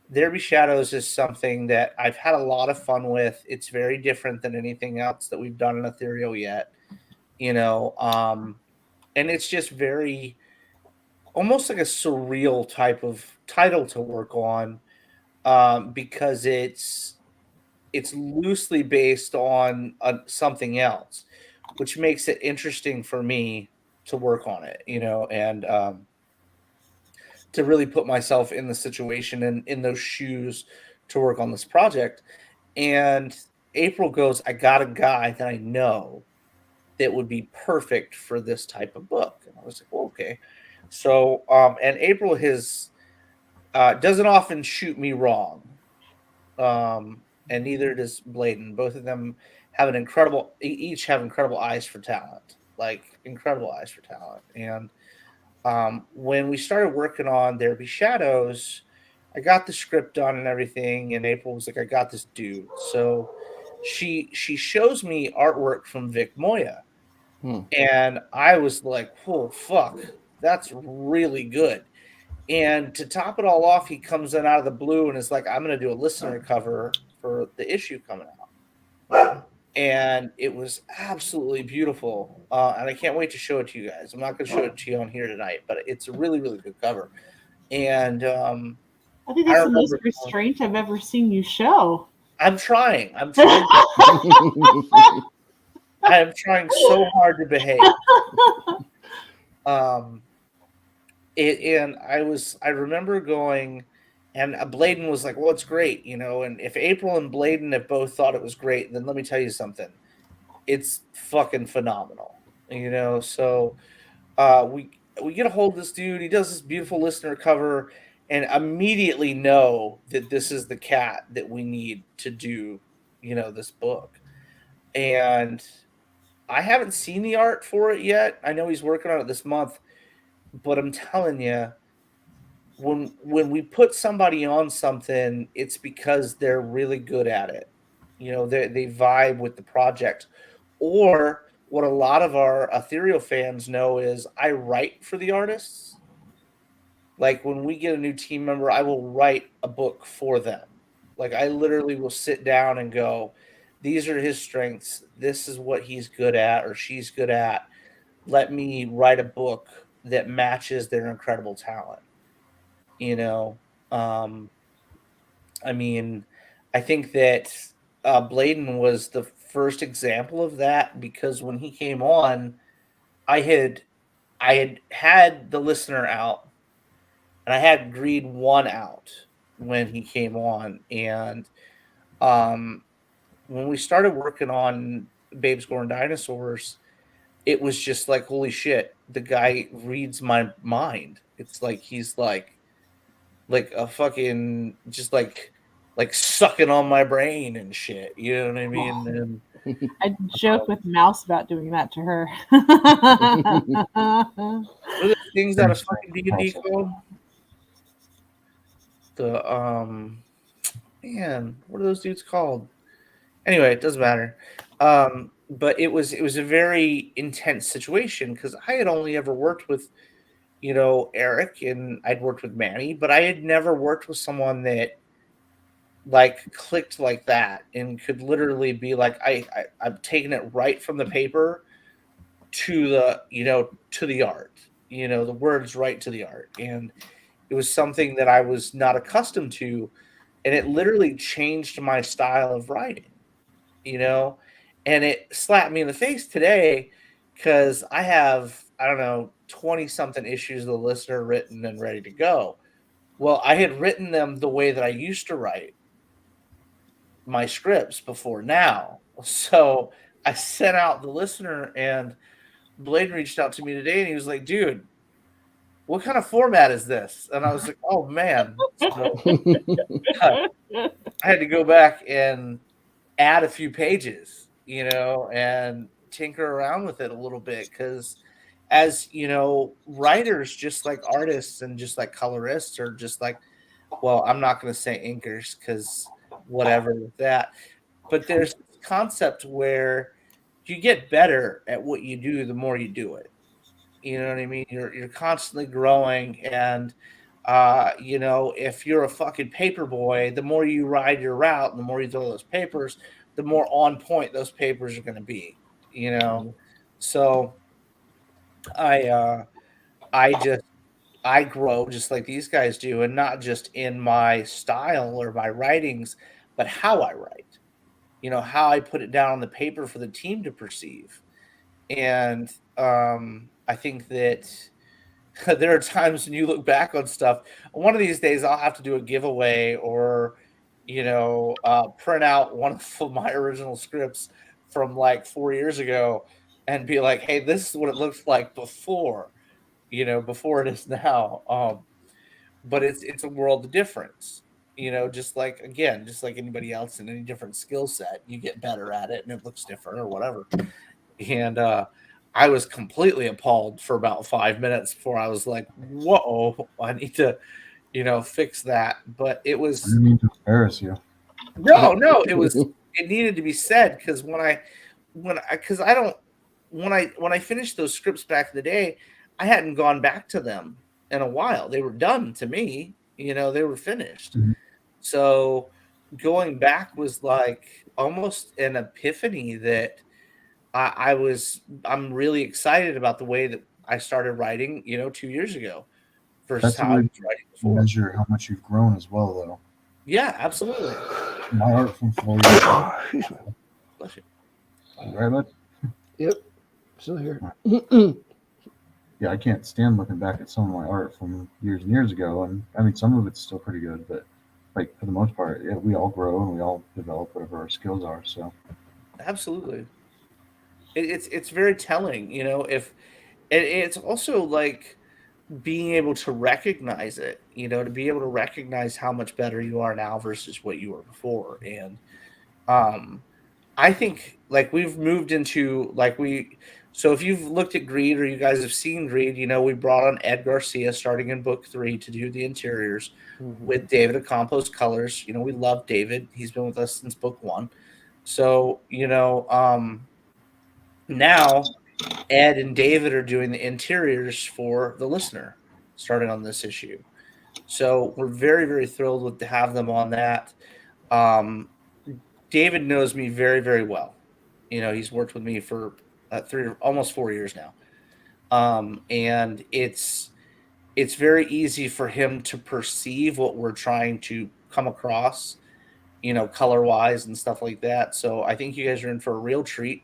There Be Shadows is something that I've had a lot of fun with. It's very different than anything else that we've done in Ethereal yet, and it's just very almost like a surreal type of title to work on, because it's loosely based on something else, which makes it interesting for me to work on it, and to really put myself in the situation and in those shoes to work on this project. And April goes, I got a guy that I know that would be perfect for this type of book. And I was like, well, okay. So, and April doesn't often shoot me wrong. And neither does Bladen. Both of them have each have incredible eyes for talent, like incredible eyes for talent. And when we started working on There Be Shadows, I got the script done and everything, and April was like, I got this dude. So she shows me artwork from Vic Moya. And I was like, oh, fuck, that's really good. And to top it all off, he comes in out of the blue and is like, I'm going to do a listener cover for the issue coming out. and it was absolutely beautiful. And I can't wait to show it to you guys. I'm not going to show it to you on here tonight, but it's a really, really good cover. And I think I that's the most remember- restraint I've ever seen you show. I'm trying. I am trying so hard to behave. And I remember going, and Bladen was like, well, it's great, you know, and if April and Bladen have both thought it was great, then let me tell you something. It's fucking phenomenal, you know? So we get a hold of this dude. He does this beautiful listener cover and immediately know that this is the cat that we need to do, you know, this book. And I haven't seen the art for it yet. I know he's working on it this month, but I'm telling you, when we put somebody on something, it's because they're really good at it. You know, they vibe with the project. Or what a lot of our Ethereal fans know is I write for the artists. Like when we get a new team member, I will write a book for them. Like I literally will sit down and go, these are his strengths. This is what he's good at or she's good at. Let me write a book that matches their incredible talent. You know, I mean, I think that Bladen was the first example of that because when he came on, I had the listener out, and I had Greed 1 out when he came on, and when we started working on Babes Born Dinosaurs, it was just like, holy shit, the guy reads my mind. It's like he's like a fucking just like sucking on my brain and shit. You know what I mean? And I joke with Mouse about doing that to her. what are the things out of fucking D&D called? The man, what are those dudes called? Anyway, it doesn't matter. But it was a very intense situation because I had only ever worked with, you know, Eric, and I'd worked with Manny, but I had never worked with someone that like clicked like that and could literally be like, I'm taking it right from the paper to the, you know, to the art, you know, the words right to the art. And it was something that I was not accustomed to. And it literally changed my style of writing, you know, and it slapped me in the face today because I have, I don't know, 20 something issues of the listener written and ready to go. Well, I had written them the way that I used to write my scripts before now. So I sent out the listener, and Bladen reached out to me today and he was like, dude, what kind of format is this? And I was like, oh man. So I had to go back and add a few pages, you know, and tinker around with it a little bit because as you know, writers just like artists and just like colorists are just like, well, I'm not going to say inkers because whatever with that, but there's this concept where you get better at what you do the more you do it. You know what I mean? You're constantly growing, and you know, if you're a fucking paper boy, the more you ride your route and the more you throw those papers, the more on point those papers are going to be. You know, so I I grow just like these guys do, and not just in my style or my writings, but how I write. You know, how I put it down on the paper for the team to perceive. And I think that there are times when you look back on stuff. One of these days, I'll have to do a giveaway or, you know, print out one of my original scripts from like 4 years ago and be like, hey, this is what it looks like before, you know, before it is now. But it's a world of difference. You know, just like, again, just like anybody else in any different skill set, you get better at it and it looks different or whatever. And I was completely appalled for about 5 minutes before I was like, whoa, I need to, you know, fix that. But it I was didn't mean to embarrass you. no, it was, it needed to be said because when I finished those scripts back in the day, I hadn't gone back to them in a while. They were done to me, you know, they were finished. Mhm. So going back was like almost an epiphany that I'm really excited about the way that I started writing, 2 years ago versus That's a how I way was to writing before. measure how much you've grown as well, though. Yeah, absolutely. My art from 4 years. Excuse me. Bless you. Right, bud? Yep, still here. Yeah, I can't stand looking back at some of my art from years and years ago, and I mean some of it's still pretty good, but like for the most part, yeah, we all grow and we all develop whatever our skills are. So Absolutely. It's very telling, if it's also like being able to recognize it, to be able to recognize how much better you are now versus what you were before. And I think like we've moved into so if you've looked at Greed or you guys have seen Greed, we brought on Ed Garcia starting in book 3 to do the interiors with David of Compost Colors. We love David. He's been with us since book 1. So, now Ed and David are doing the interiors for the listener starting on this issue. So we're very, very thrilled to have them on that. David knows me very, very well. He's worked with me for almost 4 years now. And it's very easy for him to perceive what we're trying to come across, color wise and stuff like that. So I think you guys are in for a real treat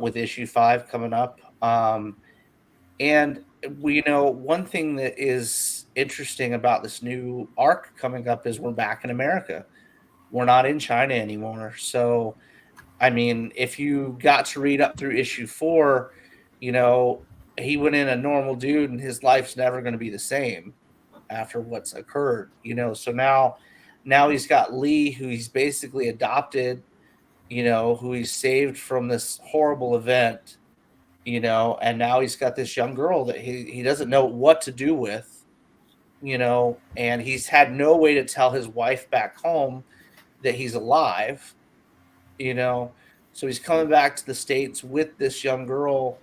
with issue 5 coming up. And one thing that is interesting about this new arc coming up is we're back in America. We're not in China anymore. So, I mean, if you got to read up through issue 4, he went in a normal dude and his life's never going to be the same after what's occurred, So now he's got Lee, who he's basically adopted, who he's saved from this horrible event, and now he's got this young girl that he doesn't know what to do with, and he's had no way to tell his wife back home that he's alive, so he's coming back to the States with this young girl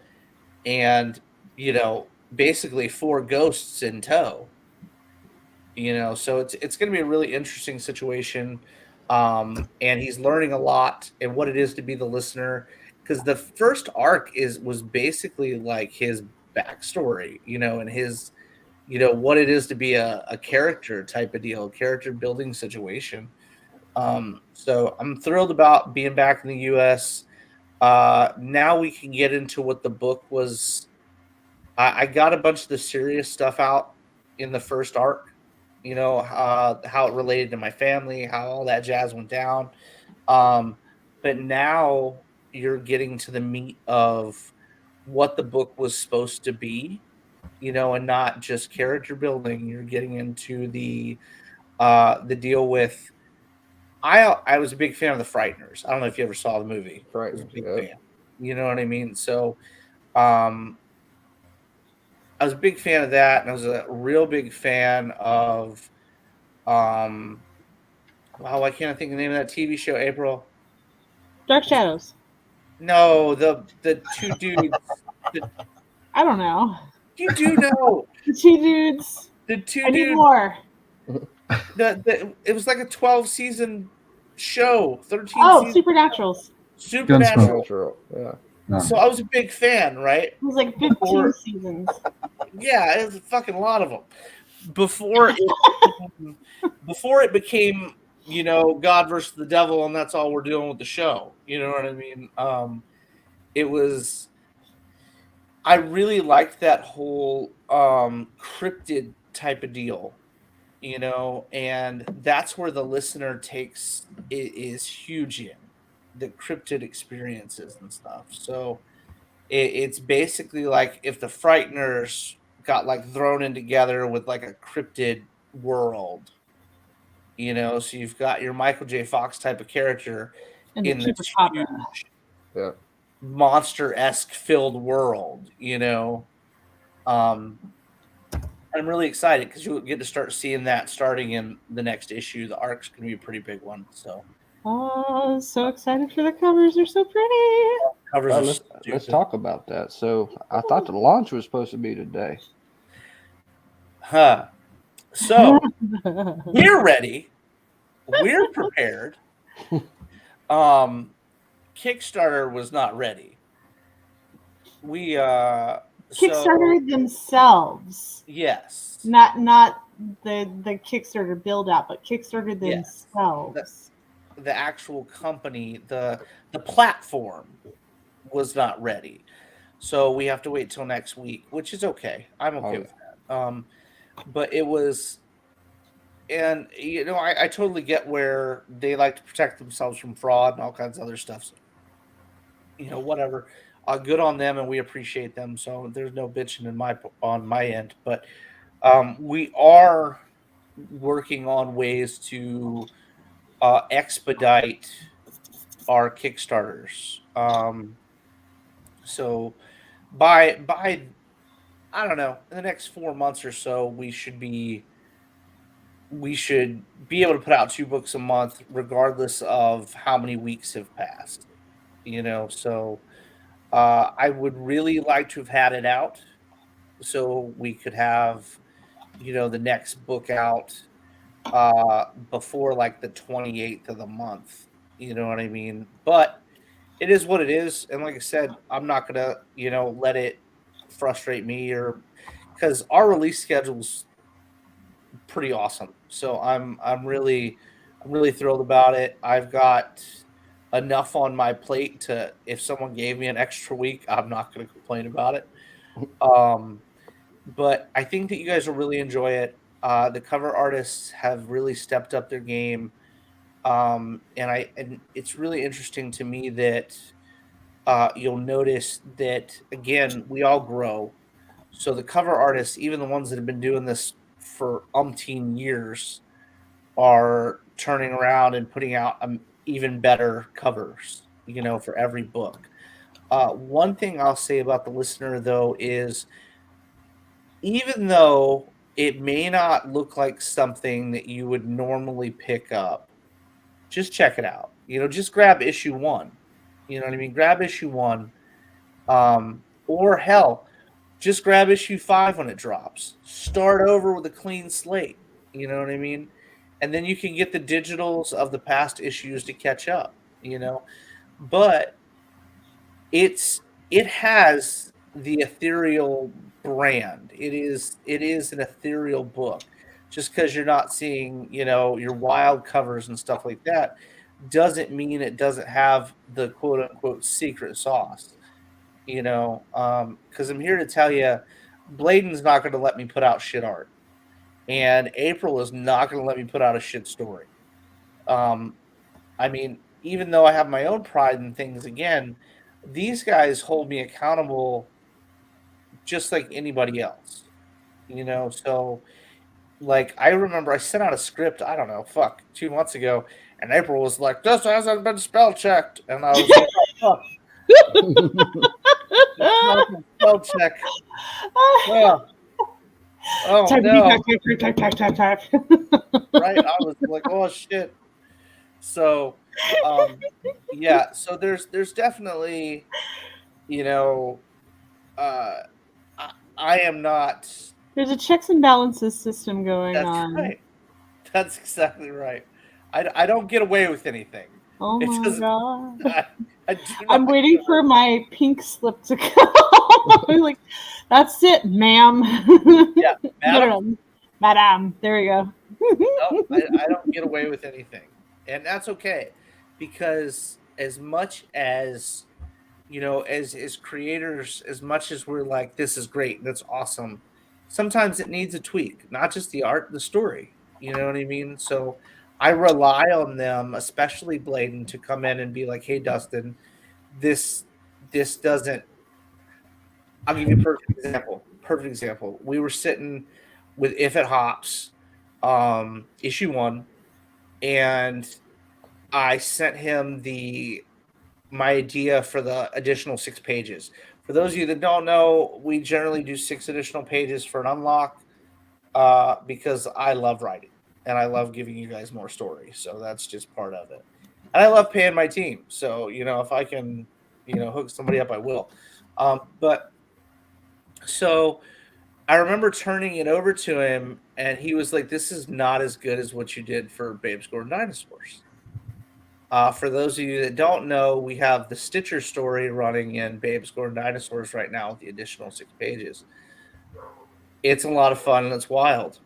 and, basically 4 ghosts in tow, so it's going to be a really interesting situation. And he's learning a lot and what it is to be the listener, because the first arc was basically like his backstory, and his, what it is to be a character type of deal, character building situation. So I'm thrilled about being back in the US. Now we can get into what the book was. I got a bunch of the serious stuff out in the first arc, how it related to my family, how all that jazz went down. But now you're getting to the meat of what the book was supposed to be, and not just character building. You're getting into the deal with. I was a big fan of the Frighteners. I don't know if you ever saw the movie. I was a big fan. You know what I mean? So, I was a big fan of that, and I was a real big fan of, wow, why can't I think of the name of that TV show, April? Dark Shadows. No, the 2 dudes. I don't know. You do know. The 2 dudes. The 2 I need dudes. more. It was like a 12-season show, 13 Oh, seasons. Supernaturals. Supernatural. Yeah. no. So I was a big fan, right? It was like 15 seasons. Yeah, it was a fucking lot of them. Before it became, God versus the devil, and that's all we're doing with the show. You know what I mean? I really liked that whole cryptid type of deal, and that's where the listener is huge in the cryptid experiences and stuff. So it's basically like if the Frighteners got like thrown in together with like a cryptid world, so you've got your Michael J. Fox type of character And in the this Chupacabra. huge monster-esque filled world, I'm really excited because you'll get to start seeing that starting in the next issue. The arc's going to be a pretty big one. So, Oh, so excited for the covers. They're so pretty. covers Well, are let's stupid. talk about that. So I thought the launch was supposed to be today. Huh. So we're ready we're prepared. Kickstarter was not ready. We Kickstarter themselves, yes, not the Kickstarter build out, but Kickstarter Yes. themselves. the actual company, the platform was not ready. So we have to wait till next week, which is okay. I'm okay with that. But it was, and I totally get where they like to protect themselves from fraud and all kinds of other stuff. So, whatever. Good on them, and we appreciate them. So there's no bitching on my end. But we are working on ways to expedite our Kickstarters. So by I don't know, in the next 4 months or so, we should be able to put out 2 books a month, regardless of how many weeks have passed. So I would really like to have had it out so we could have the next book out before like the 28th of the month. You know what I mean? But it is what it is, and like I said, I'm not gonna let it frustrate me, or because our release schedule's pretty awesome. So I'm really thrilled about it. I've got enough on my plate to, if someone gave me an extra week, I'm not going to complain about it. But I think that you guys will really enjoy it. The cover artists have really stepped up their game, and it's really interesting to me that you'll notice that again we all grow. So the cover artists, even the ones that have been doing this for umpteen years, are turning around and putting out even better covers, for every book. One thing I'll say about the listener, though, is even though it may not look like something that you would normally pick up, just check it out. Just grab issue 1. You know what I mean? Grab issue 1. Or hell, just grab issue 5 when it drops. Start over with a clean slate. You know what I mean? And then you can get the digitals of the past issues to catch up. But it has the Ethereal brand. It is an Ethereal book. Just because you're not seeing, your wild covers and stuff like that, doesn't mean it doesn't have the quote unquote secret sauce. Because I'm here to tell you, Bladen's not going to let me put out shit art, and April is not going to let me put out a shit story. I mean, even though I have my own pride in things, again, these guys hold me accountable just like anybody else. So like I remember I sent out a script, I don't know, 2 months ago, and April was like, "This hasn't been spell checked," and I was like, "Oh, fuck." Spell check. Oh no! Type. Right? I was like, "Oh shit!" So, yeah. So there's definitely, I am not. There's a checks and balances system going That's on. right. That's exactly right. I don't get away with anything. Oh It my doesn't- god! I do I'm not waiting get for my pink slip to come. I'm like, that's it, ma'am. Yeah, madam. No, madam. There we go. No, I don't get away with anything, and that's okay, because as much as as creators, as much as we're like, this is great, that's awesome, sometimes it needs a tweak, not just the art, the story. You know what I mean? So I rely on them, especially Bladen, to come in and be like, "Hey, Dustin, this doesn't." I'll give you a perfect example. Perfect example. We were sitting with If It Hops, issue 1, and I sent him my idea for the additional 6 pages. For those of you that don't know, we generally do 6 additional pages for an unlock, because I love writing and I love giving you guys more stories. So that's just part of it. And I love paying my team. So, if I can, hook somebody up, I will. But so I remember turning it over to him, and he was like, "This is not as good as what you did for Babes, Gore, and Dinosaurs." For those of you that don't know, we have the Stitcher story running in Babes, Gore, and Dinosaurs right now with the additional 6 pages. It's a lot of fun and it's wild.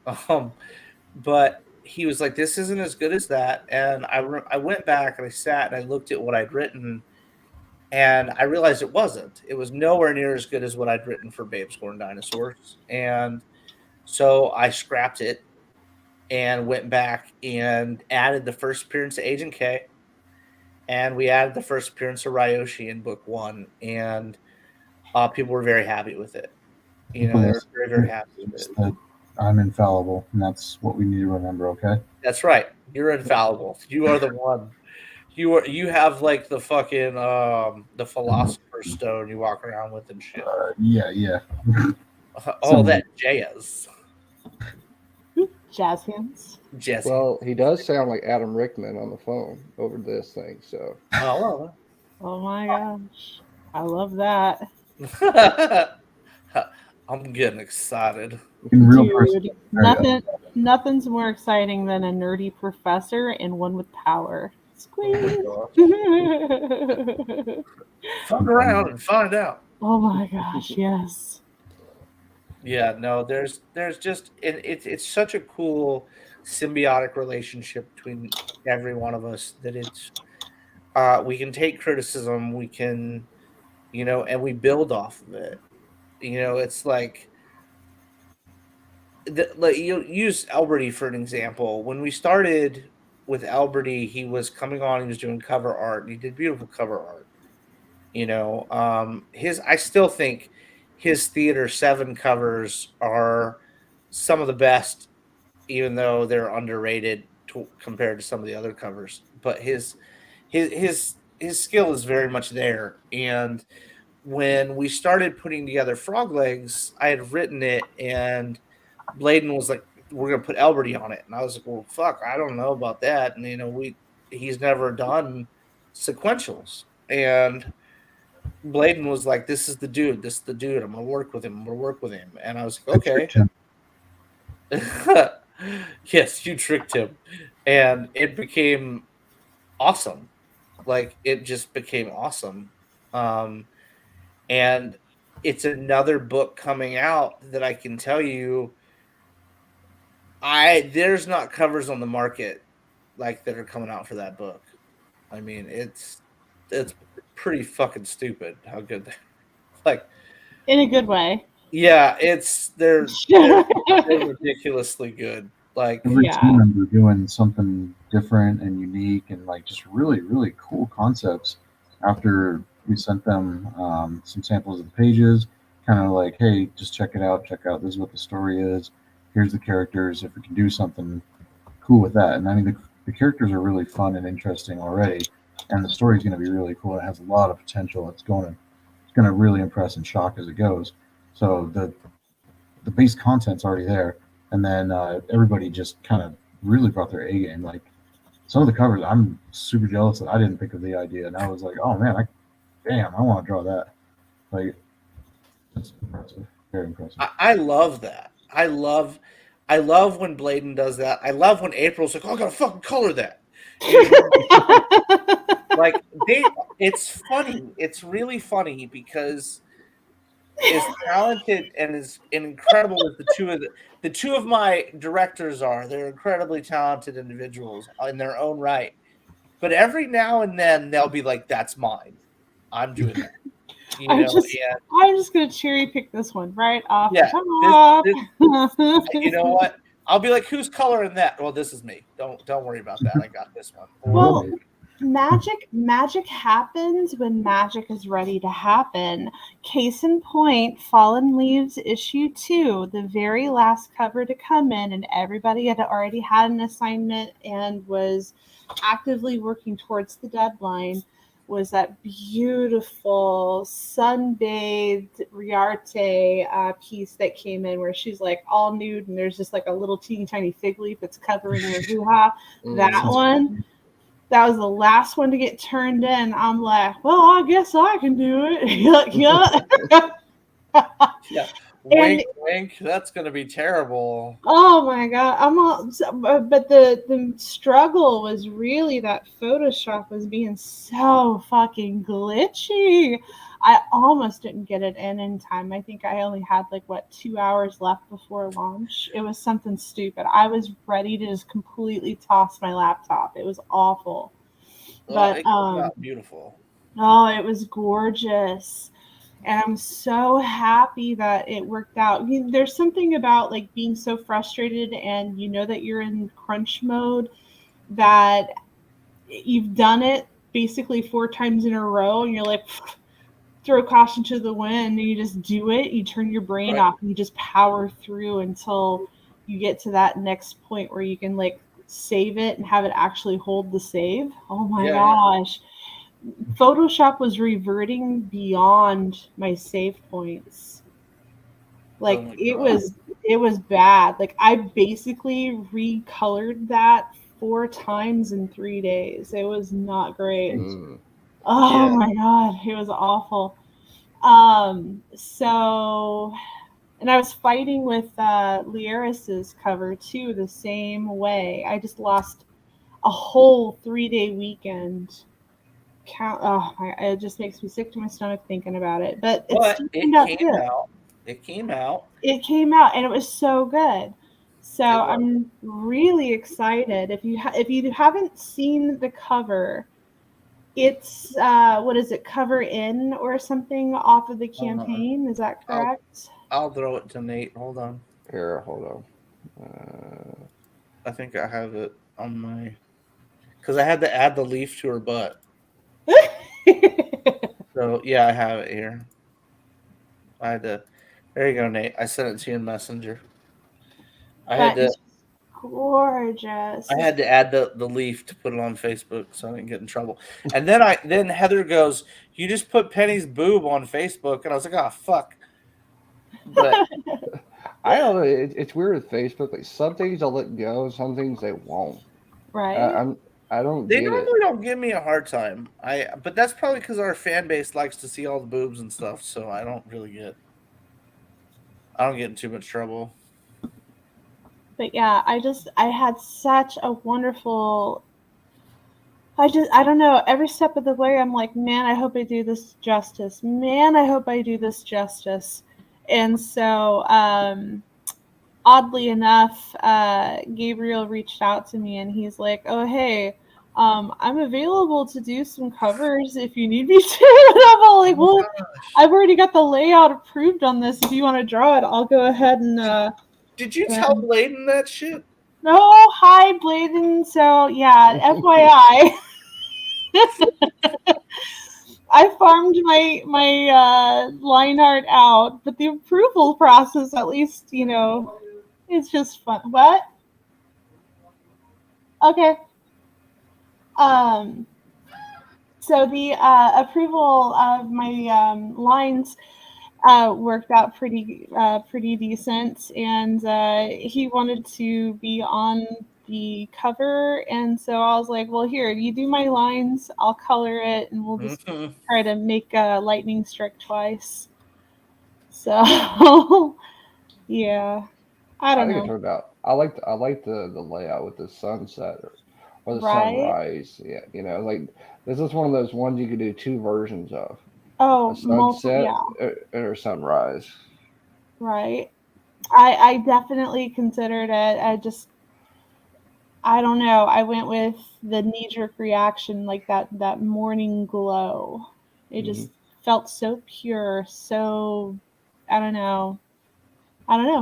But he was like, "This isn't as good as that." And I went back and I sat and I looked at what I'd written, and I realized it wasn't. It was nowhere near as good as what I'd written for Babes, Gore, and Dinosaurs. And so I scrapped it and went back and added the first appearance of Agent K, and we added the first appearance of Ryoshi in book 1, and people were very happy with it. You know, they were very, very happy with it. That I'm infallible, and that's what we need to remember. Okay. That's right. You're infallible. You are the one. You have like the fucking the Philosopher's Stone you walk around with and shit. Yeah. All that jazz. Jazz hands. Jazz. Well, he does sound like Adam Rickman on the phone over this thing. So. Oh, Oh my gosh. I love that. I'm getting excited. In real person. Nothing's more exciting than a nerdy professor and one with power. Squeeze. Fuck around and find out. Oh my gosh, yes. Yeah, no, there's just it's such a cool symbiotic relationship between every one of us that it's we can take criticism, we can, you know, and we build off of it. You know, it's like you use Alberti for an example. When we started with Alberti, he was coming on, he was doing cover art, and he did beautiful cover art. You know, I still think his Theater 7 covers are some of the best, even though they're underrated compared to some of the other covers. But his skill is very much there. And when we started putting together Frog Legs, I had written it, and Bladen was like, "We're gonna put Alberti on it," and I was like, "Well, fuck, I don't know about that." And you know, he's never done sequentials, and Bladen was like, "This is the dude. This is the dude. I'm gonna work with him. I'm gonna work with him." And I was like, "Okay." Yes, you tricked him, and it became awesome. Like, it just became awesome. And it's another book coming out that I can tell you, there's not covers on the market like that are coming out for that book. I mean, it's pretty fucking stupid how good they like, in a good way. Yeah, they're ridiculously good. Like, every team member doing something different and unique, and like just really, really cool concepts. After we sent them some samples of the pages, kind of like, "Hey, just check it out. Check out, this is what the story is. Here's the characters. If we can do something cool with that." And I mean, the characters are really fun and interesting already, and the story is going to be really cool. It has a lot of potential. It's going to really impress and shock as it goes. So the base content's already there, and then everybody just kind of really brought their A game. Like, some of the covers, I'm super jealous that I didn't think of the idea, and I was like, "Oh man, I want to draw that." Like, that's impressive, very impressive. I love that. I love when Bladen does that. I love when April's like, "Oh, I gotta fucking color that." Like, it's funny. It's really funny because as talented and as incredible as the two of my directors are, they're incredibly talented individuals in their own right. But every now and then they'll be like, "That's mine. I'm doing that." I'm just gonna cherry pick this one right off. Yeah, you know what? I'll be like, "Who's coloring that?" "Well, this is me. Don't worry about that. I got this one." Well, magic happens when magic is ready to happen. Case in point, Fallen Leaves issue 2, the very last cover to come in, and everybody had already had an assignment and was actively working towards the deadline, was that beautiful sunbathed Riarte piece that came in where she's like all nude and there's just like a little teeny tiny fig leaf that's covering her hoo-ha. That one, that was the last one to get turned in. I'm like, well, I guess I can do it. Yeah. Yeah. Wink, wink. That's gonna be terrible. Oh my god, but the struggle was really that Photoshop was being so fucking glitchy. I almost didn't get it in time. I think I only had like 2 hours left before launch. It was something stupid. I was ready to just completely toss my laptop. It was awful. Well, But it came out beautiful. oh, it was gorgeous. And I'm so happy that it worked out. There's something about like being so frustrated and you know that you're in crunch mode, that you've done it basically 4 times in a row and you're like, throw caution to the wind, and you just do it. You turn your brain off and you just power through until you get to that next point where you can like save it and have it actually hold the save. Oh my gosh. Photoshop was reverting beyond my save points. Like it was bad. Like I basically recolored that 4 times in 3 days. It was not great. Oh my god, it was awful. So, and I was fighting with Lieris's cover too the same way. I just lost a whole 3-day weekend. It just makes me sick to my stomach thinking about it. But it came out. It came out. It came out, and it was so good. So I'm really excited. If you haven't seen the cover, it's what is it? Cover in or something off of the campaign? Is that correct? I'll throw it to Nate. Hold on. Here, hold on. I think I have it on my, because I had to add the leaf to her butt. So yeah, I have it here. I had to. There you go, Nate. I sent it to you in Messenger. Gorgeous. I had to add the leaf to put it on Facebook so I didn't get in trouble. And then Heather goes, "You just put Penny's boob on Facebook," and I was like, "Oh fuck." But I don't know. It's weird with Facebook. Like some things they'll let go, some things they won't. Right. I don't. They normally don't give me a hard time. But that's probably because our fan base likes to see all the boobs and stuff. So I don't get in too much trouble. But yeah, I had such a wonderful. I don't know. Every step of the way, I'm like, man, I hope I do this justice. Man, I hope I do this justice. And so, oddly enough, Gabriel reached out to me and he's like, "Oh, hey, I'm available to do some covers if you need me to." And I'm all like, "Well, I've already got the layout approved on this. If you want to draw it, I'll go ahead and." Did you tell Bladen that shit? No, hi, Bladen. So yeah, FYI. I farmed my line art out, but the approval process, at least, it's just fun. What? Okay. So the approval of my lines worked out pretty decent, and he wanted to be on the cover, and so I was like, well, here, you do my lines, I'll color it, and we'll just try to make lightning strike twice. So yeah, I don't know. It turned out. I like the layout with the sunset or the sunrise. Yeah, like this is one of those ones you could do 2 versions of. Oh, a sunset or sunrise. Right. I definitely considered it. I don't know. I went with the knee-jerk reaction, like that morning glow. It just felt so pure, so I don't know,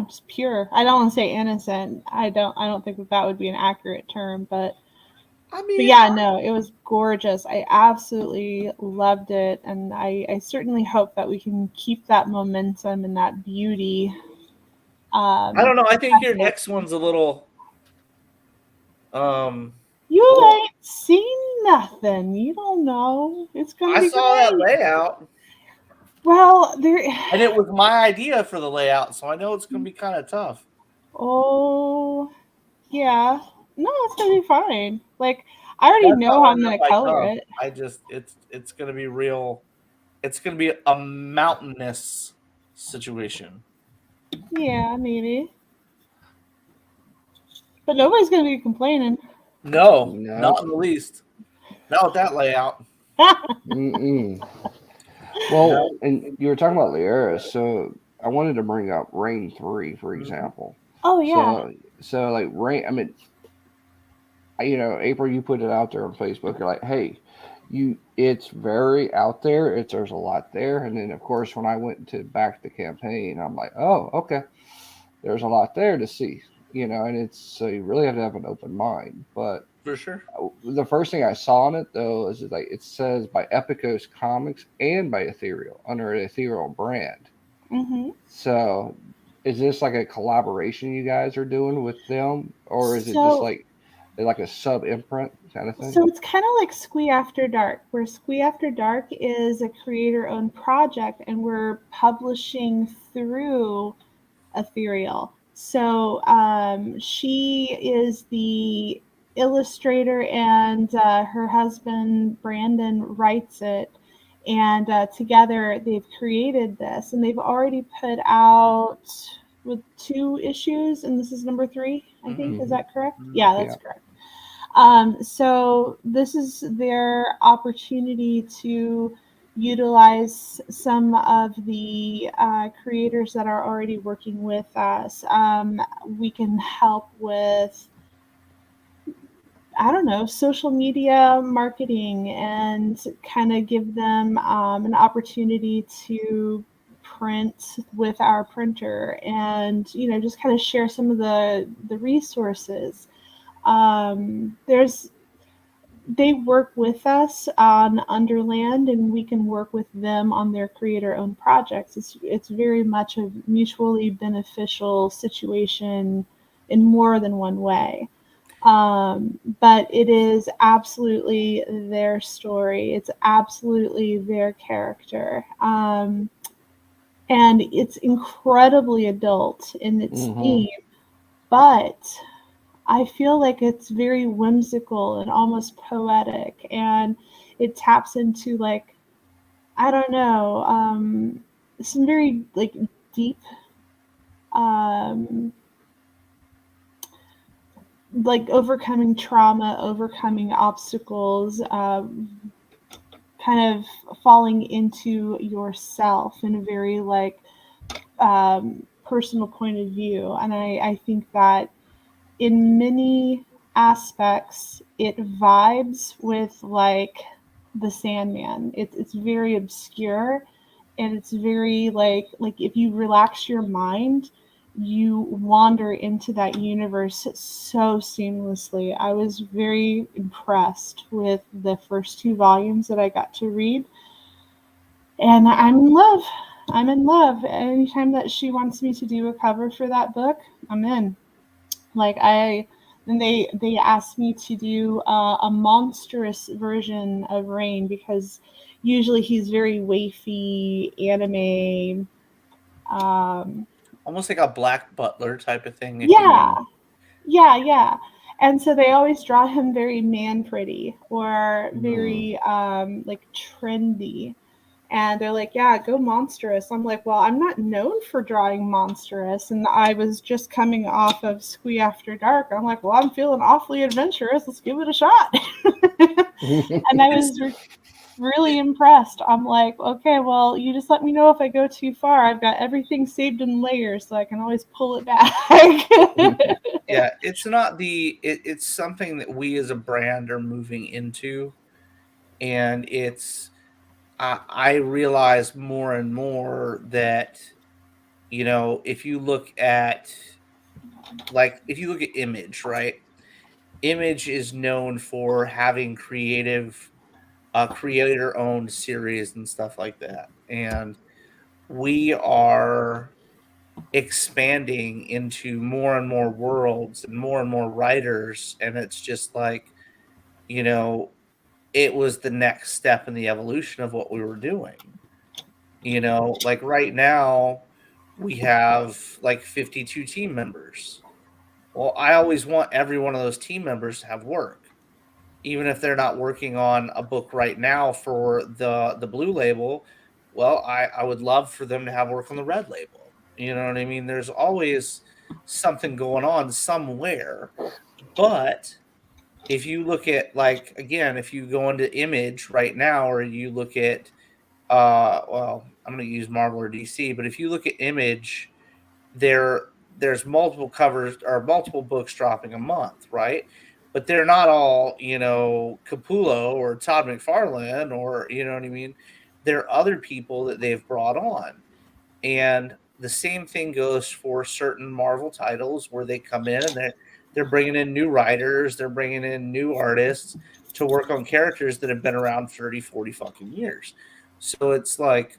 just pure. I don't want to say innocent. I don't think that would be an accurate term, but yeah, no, it was gorgeous. I absolutely loved it, and I certainly hope that we can keep that momentum and that beauty. I don't know. I think your next one's a little. You ain't seen nothing. You don't know. It's gonna be. I saw that layout. Well, and it was my idea for the layout, so I know it's gonna be kind of tough. Oh, yeah. No, it's gonna be fine. Like I already know how I'm gonna color it. It's gonna be real. It's gonna be a mountainous situation. Yeah, maybe. But nobody's gonna be complaining. No, No. not in the least. Not with that layout. Mm-mm. Well, No. and you were talking about Liera, so I wanted to bring up Rain 3, for Mhm. example. Oh yeah. So like Rain, I mean, April, you put it out there on Facebook. You're like, hey, it's very out there. There's a lot there. And then of course, when I went to back the campaign, I'm like, oh, okay, there's a lot there to see, and so you really have to have an open mind. But For sure. the first thing I saw on it though is like it says by Epicos Comics and by Ethereal under an Ethereal brand. Mm-hmm. So is this like a collaboration you guys are doing with them, or is it just So like a sub imprint kind of thing? So it's kind of like Squee After Dark, where Squee After Dark is a creator-owned project, and we're publishing through Ethereal. So she is the illustrator, and her husband Brandon writes it. And together they've created this, and they've already put out with 2 issues, and this is number 3, I think. Mhm. Is that correct? Mhm. Yeah, that's Yeah. correct. So this is their opportunity to utilize some of the creators that are already working with us. We can help with, I don't know, social media marketing, and kind of give them an opportunity to print with our printer, and just kind of share some of the resources. There's They work with us on Underland, and we can work with them on their creator-owned projects. It's very much a mutually beneficial situation in more than one way. But it is absolutely their story. It's absolutely their character. And it's incredibly adult in its Mm-hmm. theme, but I feel like it's very whimsical and almost poetic, and it taps into, like, I don't know, some very like deep, um, like overcoming trauma, overcoming obstacles, kind of falling into yourself in a very like personal point of view, and I think that in many aspects it vibes with like the Sandman. It's very obscure, and it's very like if you relax your mind, you wander into that universe so seamlessly. I was very impressed with the first 2 volumes that I got to read, and I'm in love. I'm in love. Anytime that she wants me to do a cover for that book, I'm in. Like then they asked me to do a monstrous version of Rain, because usually he's very wafy anime. Almost like a Black Butler type of thing. If Yeah, you yeah. And so they always draw him very man pretty, or Mm. very like trendy. And they're like, yeah, go monstrous. I'm like, well, I'm not known for drawing monstrous. And I was just coming off of Squee After Dark. I'm like, well, I'm feeling awfully adventurous. Let's give it a shot. And I it's was really impressed. I'm like, okay, well, you just let me know if I go too far. I've got everything saved in layers, so I can always pull it back. yeah, it's not it's something that we as a brand are moving into, and I realize more and more that if you look at Image, right? Image is known for having creator owned series and stuff like that, and we are expanding into more and more worlds and more writers, and it's just like you know it was the next step in the evolution of what we were doing. Like right now we have like 52 team members. Well, I always want every one of those team members to have work, even if they're not working on a book right now for the blue label. Well, I would love for them to have work on the red label. You know what I mean? There's always something going on somewhere. But if you look at, like, again, if you go into Image right now, or you look at well, I'm going to use Marvel or DC, but if you look at Image, there's multiple covers or multiple books dropping a month, right? But they're not all, Capullo or Todd McFarlane, or, you know what I mean? There are other people that they've brought on. And the same thing goes for certain Marvel titles, where they come in and they're bringing in new writers, they're bringing in new artists to work on characters that have been around 30, 40 fucking years. So it's like,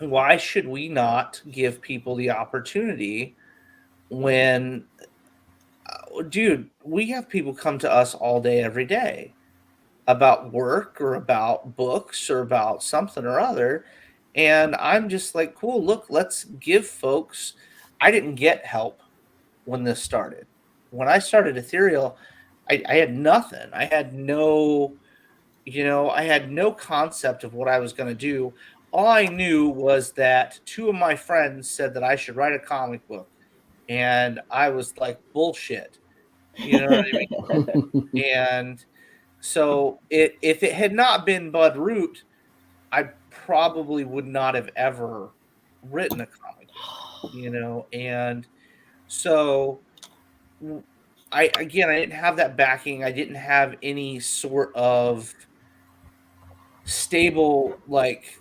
why should we not give people the opportunity when, dude, we have people come to us all day, every day about work or about books or about something or other. And I'm just like, cool, look, let's give folks. I didn't get help when this started. When I started Ethereal, I had nothing. I had no, I had no concept of what I was going to do. All I knew was that two of my friends said that I should write a comic book. And I was like, bullshit. You know what I mean? And so if it had not been Bud Root, I probably would not have ever written a comic book, and so I didn't have that backing. I didn't have any sort of stable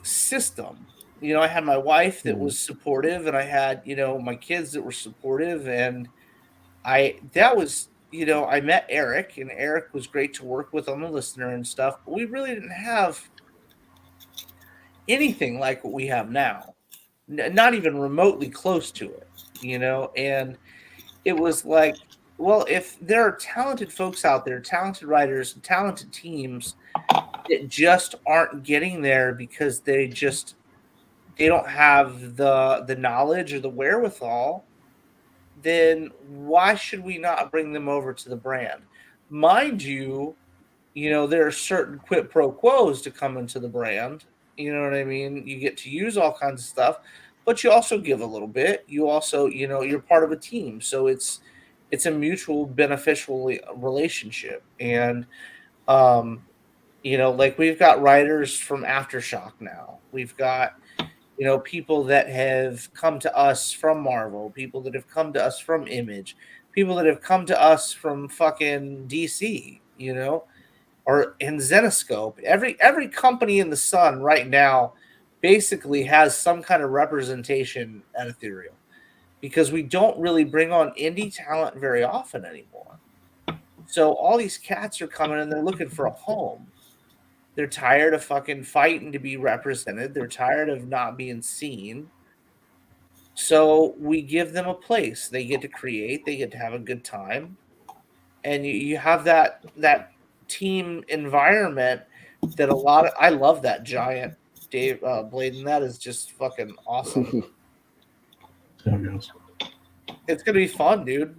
system. I had my wife that was supportive, and I had, my kids that were supportive, and I met Eric, and Eric was great to work with on the listener and stuff, but we really didn't have anything like what we have now, not even remotely close to it, and it was like, well, if there are talented folks out there, talented writers, talented teams that just aren't getting there because they don't have the knowledge or the wherewithal, then why should we not bring them over to the brand? Mind you, there are certain quid pro quos to come into the brand. You know what I mean? You get to use all kinds of stuff, but you also give a little bit. You also, you're part of a team. So it's a mutual beneficial relationship. And, like, we've got writers from Aftershock now. We've got, people that have come to us from Marvel, people that have come to us from Image, people that have come to us from fucking DC, or in Zenoscope. Every company in the sun right now basically has some kind of representation at Ethereal, because we don't really bring on indie talent very often anymore. So all these cats are coming and they're looking for a home. They're tired of fucking fighting to be represented. They're tired of not being seen. So we give them a place. They get to create. They get to have a good time. And you have that team environment that I love that giant Dave Bladen. That is just fucking awesome. It's gonna be fun, dude.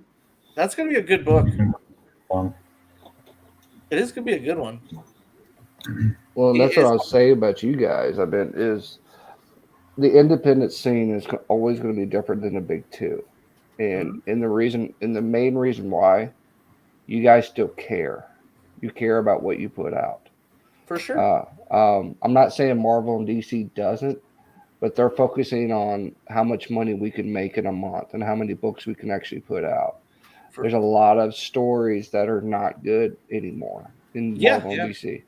That's gonna be a good book. Fun. It is gonna be a good one. Well, that's what I was saying about you guys. Is the independent scene is always going to be different than the big two, and the main reason why, you guys still care. You care about what you put out. For sure. I'm not saying Marvel and DC doesn't, but they're focusing on how much money we can make in a month and how many books we can actually put out. There's a lot of stories that are not good anymore in Marvel and DC.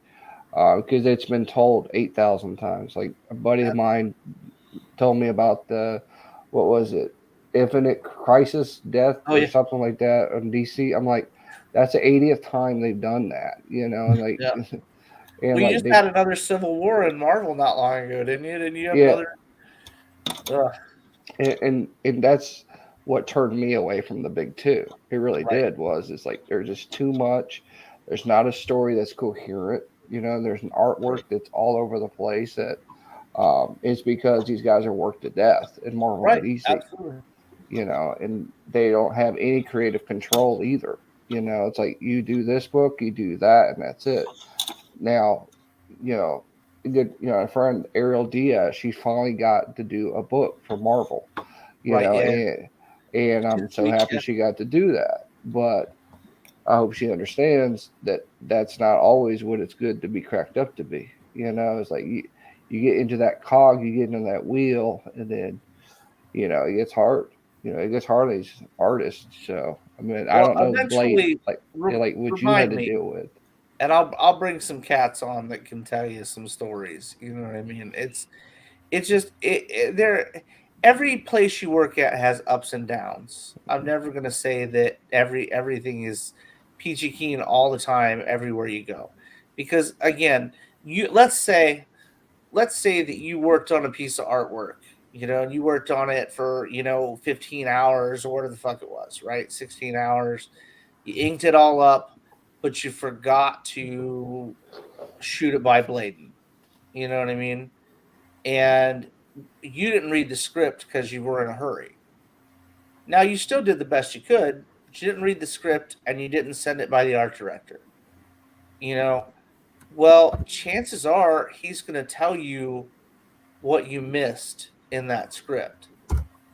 Because it's been told 8,000 times. Like, a buddy of mine told me about what was it? Infinite Crisis Death or something like that on DC. I'm like, that's the 80th time they've done that, and like, and we just had another Civil War in Marvel not long ago, didn't you? Didn't you have another? And that's what turned me away from the big two. It really did. It's like, there's just too much. There's not a story that's coherent. There's an artwork that's all over the place that it's because these guys are worked to death in Marvel and DC. Absolutely. And they don't have any creative control either. It's like, you do this book, you do that, and that's it. Now, a friend, Ariel Diaz, she finally got to do a book for Marvel. you Right, know, yeah. and I'm so happy she got to do that. But I hope she understands that that's not always what it's good to be cracked up to be. You know, it's like you get into that cog, you get into that wheel, and then, you know, it gets hard. You know, it gets hard on these artists. So, I mean, I Well, don't know, Blade, eventually, like what you had remind to me, deal with. and I'll bring some cats on that can tell you some stories. You know what I mean? It's just there. Every place you work at has ups and downs. I'm never gonna say that everything is peachy keen all the time everywhere you go, because again, you let's say that you worked on a piece of artwork, you know, and you worked on it for 15 hours or whatever the fuck it was, right? 16 hours. You inked it all up, but you forgot to shoot it by Bladen. You know what I mean? And you didn't read the script because you were in a hurry. Now you still did the best you could, but you didn't read the script and you didn't send it by the art director. You know, well, chances are he's going to tell you what you missed in that script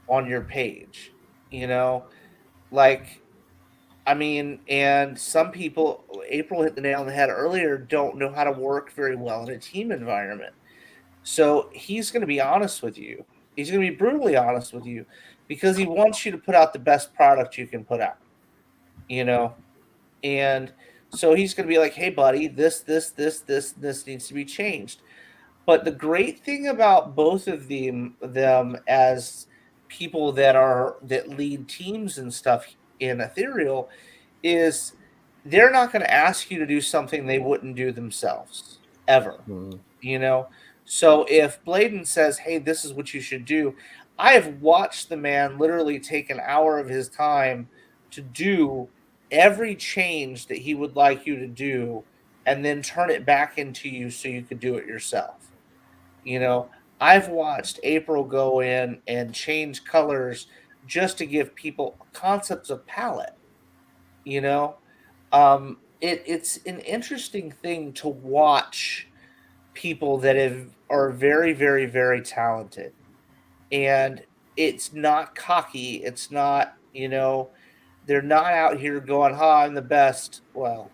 on your page. You know, like, I mean, and some people, April hit the nail on the head earlier, don't know how to work very well in a team environment. So he's going to be honest with you. He's going to be brutally honest with you because he wants you to put out the best product you can put out, you know? And so he's going to be like, hey, buddy, this needs to be changed. But the great thing about both of them as people that lead teams and stuff in Ethereal is they're not going to ask you to do something they wouldn't do themselves ever. Mhm. You know, so if Bladen says, "Hey, this is what you should do," I have watched the man literally take an hour of his time to do every change that he would like you to do, and then turn it back into you so you could do it yourself. You know, I've watched April go in and change colors just to give people concepts of palette. You know, it's an interesting thing to watch people that are very, very, very talented, and it's not cocky. It's not, they're not out here going, "Ha, I'm the best." Well,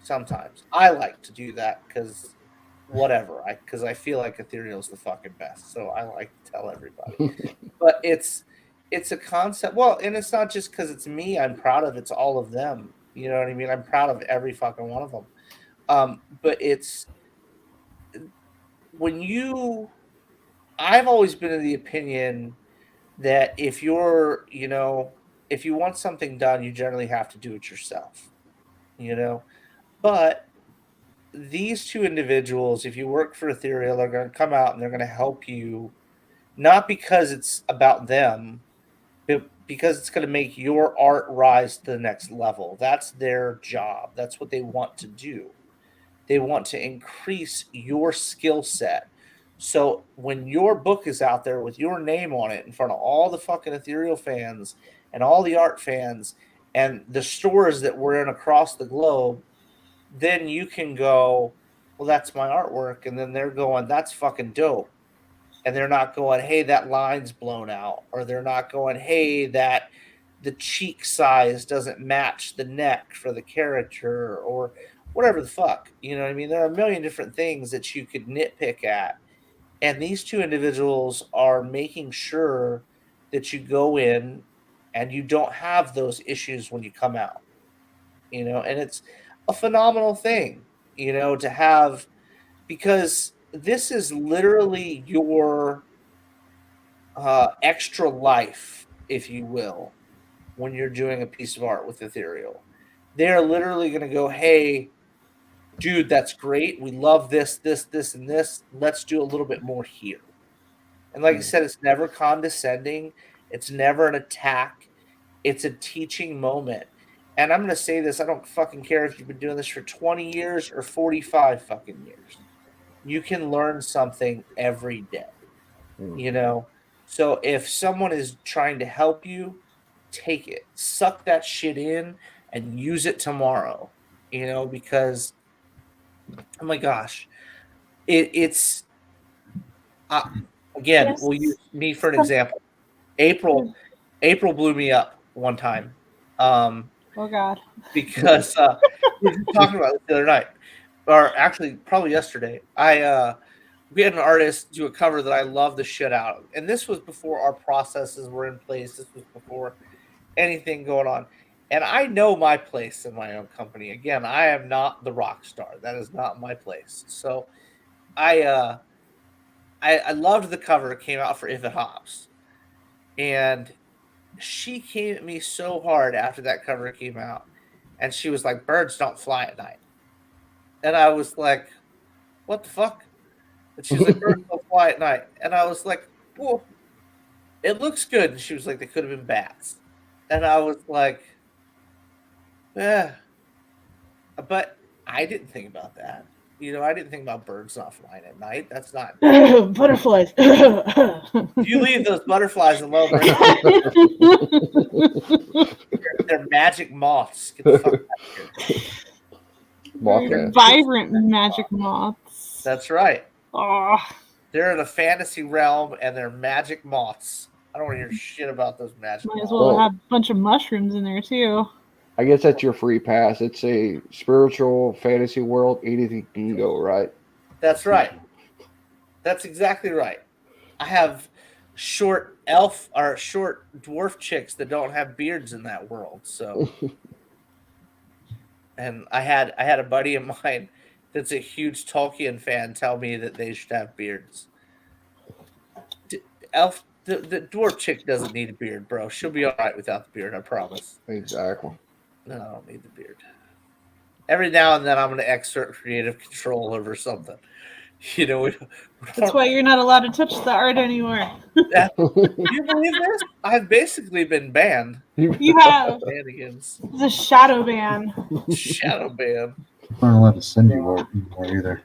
sometimes I like to do that because whatever, because I feel like Ethereal's the fucking best, so I like to tell everybody. But it's a concept. Well, and it's not just because it's me. I'm proud of it's all of them. You know what I mean? I'm proud of every fucking one of them. But it's when you I've always been of the opinion that if you want something done, you generally have to do it yourself, you know. But these two individuals, if you work for Ethereal, are going to come out and they're going to help you, not because it's about them, but because it's going to make your art rise to the next level. That's their job. That's what they want to do. They want to increase your skill set. So when your book is out there with your name on it in front of all the fucking Ethereal fans and all the art fans and the stores that we're in across the globe, then you can go, well, that's my artwork. And then they're going, that's fucking dope. And they're not going, hey, that line's blown out. Or they're not going, hey, that the cheek size doesn't match the neck for the character or whatever the fuck. You know what I mean? There are a million different things that you could nitpick at. And these two individuals are making sure that you go in and you don't have those issues when you come out. And it's a phenomenal thing, to have, because this is literally your extra life, if you will, when you're doing a piece of art with Ethereal. They're literally going to go, hey, dude, that's great. We love this, and this. Let's do a little bit more here. And like I said, it's never condescending. It's never an attack. It's a teaching moment. And I'm going to say this. I don't fucking care if you've been doing this for 20 years or 45 fucking years. You can learn something every day, you know? So if someone is trying to help you, take it, suck that shit in and use it tomorrow, because, oh my gosh, it's, uh, again, Yes. we'll use me for an example. April blew me up one time. Oh God. Because we were talking about it the other night, or actually probably yesterday. We had an artist do a cover that I love the shit out of, and this was before our processes were in place. This was before anything going on, and I know my place in my own company. Again, I am not the rock star. That is not my place. So I loved the cover. It came out for If It Hops, and she came at me so hard after that cover came out, and she was like, "Birds don't fly at night." And I was like, "What the fuck?" And she's like, "Birds don't fly at night." And I was like, "Well, it looks good." And she was like, "They could have been bats." And I was like, "Yeah." But I didn't think about that. I didn't think about birds not flying at night. That's not. Butterflies. You leave those butterflies alone. They're magic moths. Get the fuck out of here. Mothman. Vibrant magic moths. That's right. Oh. They're in a fantasy realm and they're magic moths. I don't want to hear shit about those magic Might as moths. well have a bunch of mushrooms in there too. I guess that's your free pass. It's a spiritual fantasy world. Anything can go, right? That's right. That's exactly right. I have short elf or short dwarf chicks that don't have beards in that world. So, and I had a buddy of mine that's a huge Tolkien fan tell me that they should have beards. The dwarf chick doesn't need a beard, bro. She'll be all right without the beard, I promise. Exactly. No, I don't need the beard. Every now and then I'm going to exert creative control over something. That's why you're not allowed to touch the art anymore. Do you believe this? I've basically been banned. You have. Shenanigans. It's a shadow ban. Shadow ban. I'm not allowed to send you art anymore either.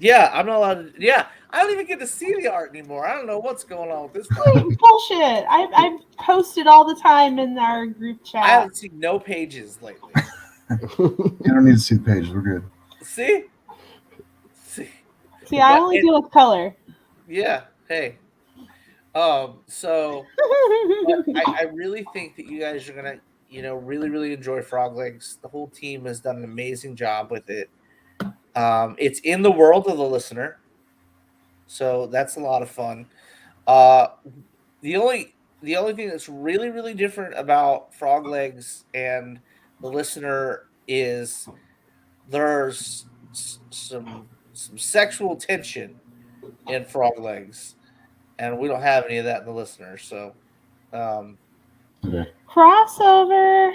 Yeah, I'm not allowed to. Yeah, I don't even get to see the art anymore. I don't know what's going on with this. Bullshit. I've posted all the time in our group chat. I haven't seen no pages lately. You don't need to see the pages. We're good. See, I only deal with color. Yeah. Hey. So I really think that you guys are gonna, really, really enjoy Frog Legs. The whole team has done an amazing job with it. It's in the world of the listener, so that's a lot of fun. The only thing that's really, really different about Frog Legs and the listener is there's some sexual tension in Frog Legs, and we don't have any of that in the listener. So, Okay. Crossover.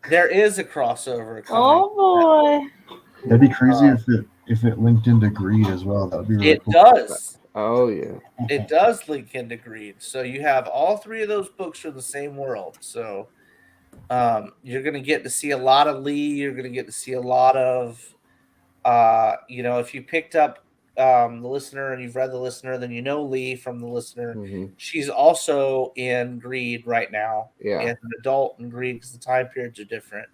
there is a crossover coming. Oh boy. That'd be crazy if it linked into Greed as well. That would be really It cool. does. Oh yeah. It does link into Greed. So you have all three of those books from the same world. So you're going to get to see a lot of Lee. You're going to get to see a lot of, if you picked up the listener and you've read the listener, then you know Lee from the listener. Mm-hmm. She's also in Greed right now. Yeah. As an adult in Greed because the time periods are different.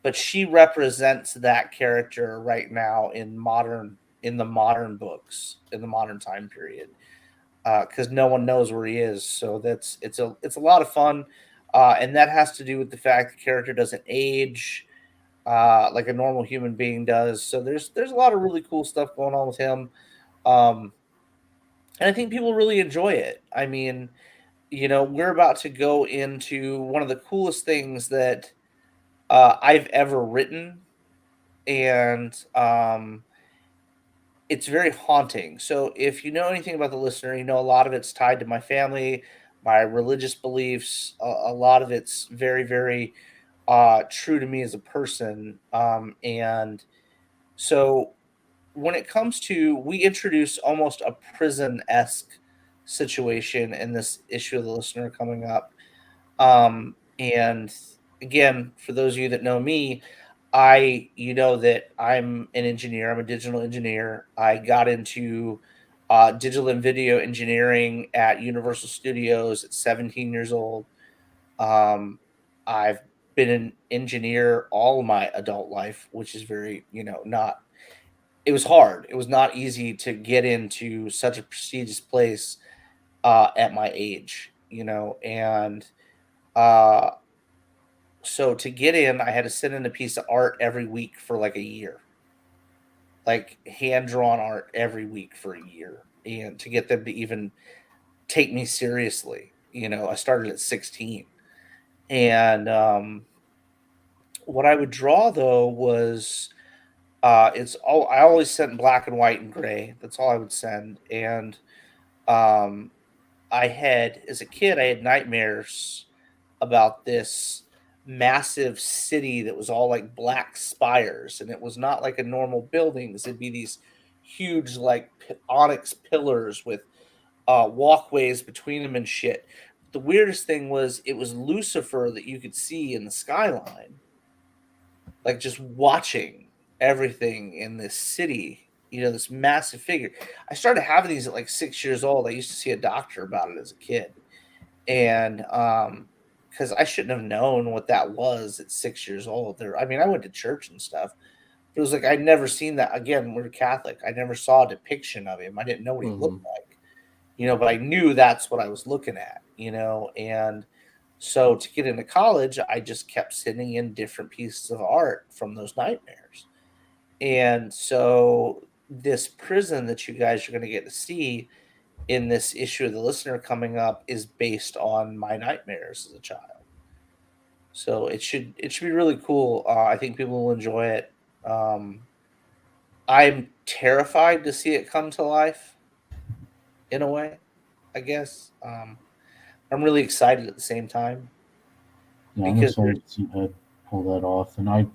But she represents that character right now in the modern books, in the modern time period, because no one knows where he is. So it's a lot of fun, and that has to do with the fact the character doesn't age like a normal human being does. So there's a lot of really cool stuff going on with him, and I think people really enjoy it. I mean, we're about to go into one of the coolest things that I've ever written, and it's very haunting. So if you know anything about the listener, a lot of it's tied to my family, my religious beliefs. A lot of it's very, very true to me as a person. And so when it comes to, we introduce almost a prison-esque situation in this issue of the listener coming up. And again, for those of you that know me, that I'm an engineer. I'm a digital engineer. I got into digital and video engineering at Universal Studios at 17 years old. I've been an engineer all my adult life, which is very, it was hard. It was not easy to get into such a prestigious place at my age, and so to get in, I had to send in a piece of art every week for like a year, like hand drawn art every week for a year, and to get them to even take me seriously. I started at 16, and what I would draw though was it's all I always sent in black and white and gray. That's all I would send, and um, as a kid, I had nightmares about this massive city that was all like black spires, and it was not like a normal buildings. It'd be these huge like onyx pillars with walkways between them and shit. The weirdest thing was it was Lucifer that you could see in the skyline, like just watching everything in this city, this massive figure. I started having these at like 6 years old. I used to see a doctor about it as a kid. And because I shouldn't have known what that was at 6 years old. I went to church and stuff. It was like I'd never seen that. Again, we're Catholic. I never saw a depiction of him. I didn't know what he looked like, but I knew that's what I was looking at, and so to get into college, I just kept sending in different pieces of art from those nightmares. And so this prison that you guys are going to get to see in this issue of the listener coming up is based on my nightmares as a child. So it should be really cool. I think people will enjoy it. I'm terrified to see it come to life in a way, I guess. I'm really excited at the same time. Yeah, I'm excited to see Ed pull that off. And I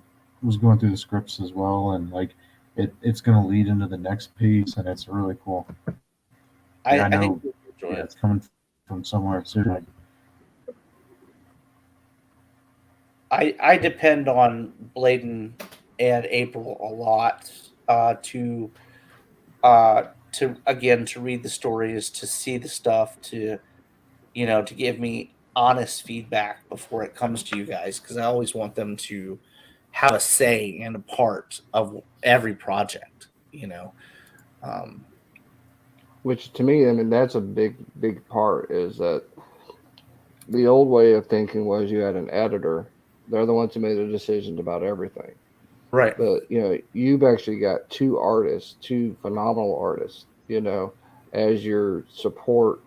was going through the scripts as well, and like it's going to lead into the next piece, and it's really cool. I know, think you'll enjoy it. It's coming from somewhere soon. I depend on Bladen and April a lot to read the stories, to see the stuff, to give me honest feedback before it comes to you guys, because I always want them to have a say and a part of every project, Which to me, that's a big part, is that the old way of thinking was you had an editor. They're the ones who made the decisions about everything. Right. But, you've actually got two phenomenal artists, as your support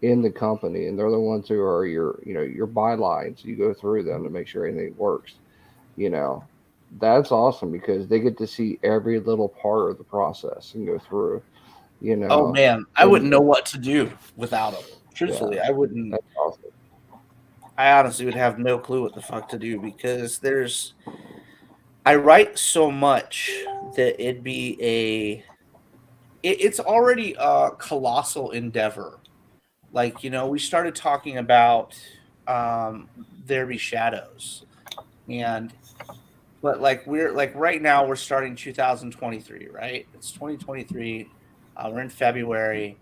in the company, and they're the ones who are your bylines. You go through them to make sure anything works. That's awesome, because they get to see every little part of the process and go through. Oh man, I wouldn't know what to do without them. Truthfully, yeah, I wouldn't. That's awesome. I honestly would have no clue what the fuck to do, because I write so much that it's already a colossal endeavor. Like, we started talking about There Be Shadows, but like we're like right now we're starting 2023, right? It's 2023. We're in February.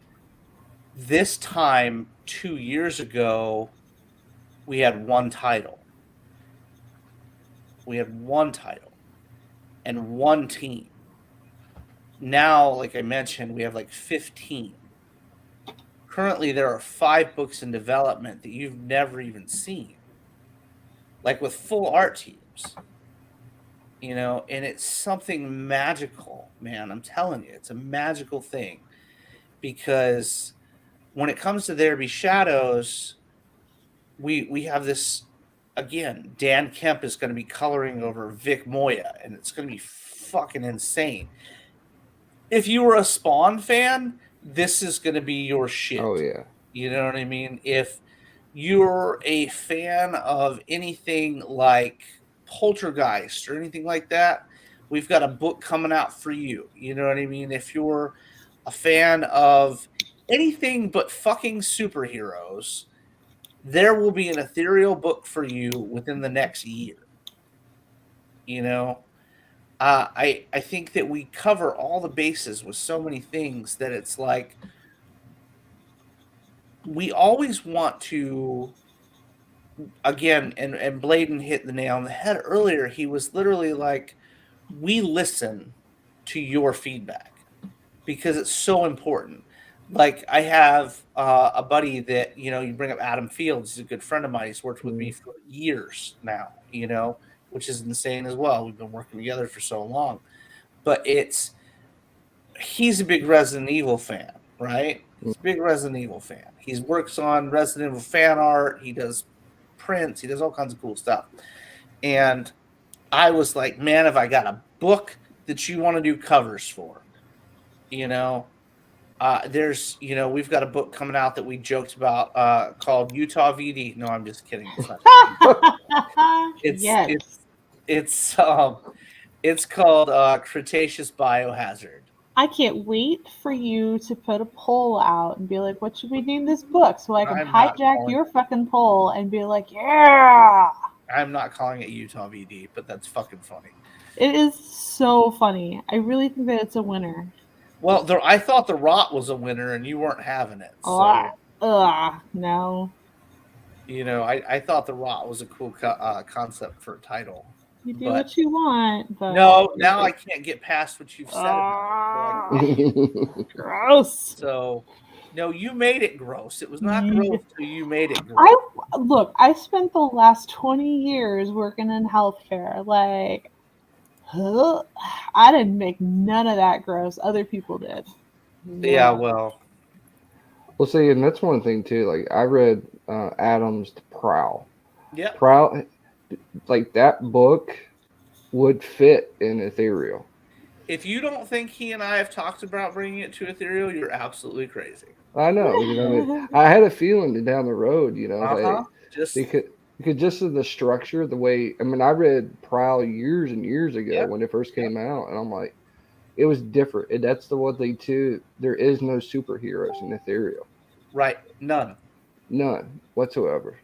This time 2 years ago, we had one title. And one team. Now, like I mentioned, we have like 15. Currently, there are 5 books in development that you've never even seen, like with full art teams, and it's something magical, man. I'm telling you, it's a magical thing, because when it comes to There Be Shadows, we have this, again, Dan Kemp is going to be coloring over Vic Moya, and it's going to be fucking insane. If you were a Spawn fan, this is going to be your shit. Oh, yeah. You know what I mean? If you're a fan of anything like Poltergeist or anything like that, we've got a book coming out for you. You know what I mean? If you're a fan of anything but fucking superheroes, there will be an Ethereal book for you within the next year. I think that we cover all the bases with so many things that it's like we always want to, again, and Bladen hit the nail on the head earlier. He was literally like, we listen to your feedback because it's so important. like I have a buddy that, you know, you bring up Adam Fields. He's a good friend of mine. He's worked with me for years now, you know, which is insane as well. We've been working together for so long. But he's a big Resident Evil fan, right? He's a big Resident Evil fan. He works on Resident Evil fan art. He does prints. He does all kinds of cool stuff. And I was like, man, if I got a book that you want to do covers for, you know, there's, you know, we've got a book coming out that we joked about called Utah VD. No, I'm just kidding. It's not. It's called Cretaceous Biohazard. I can't wait for you to put a poll out and be like, what should we name this book? So I can hijack your fucking poll and be like, yeah. I'm not calling it Utah VD, but that's fucking funny. It is so funny. I really think that it's a winner. Well, I thought The Rot was a winner and you weren't having it. So, no. You know, I thought The Rot was a cool concept for a title. You do what you want. But no, now I can't get past what you've said. Gross. So, no, you made it gross. It was not gross until you made it gross. I spent the last 20 years working in healthcare. Like, I didn't make none of that gross. Other people did. Yeah, well, see, and that's one thing too. Like, I read Adams' Prowl. Yeah. Prowl, like, that book would fit in Ethereal. If you don't think he and I have talked about bringing it to Ethereal, you're absolutely crazy. I know. You know what I mean? I had a feeling that down the road, you know, like, just because just of the structure, the way. I mean, I read Prowl years and years ago when it first came out, and I'm like, it was different. And that's the one thing too. There is no superheroes in Ethereal. Right. None whatsoever.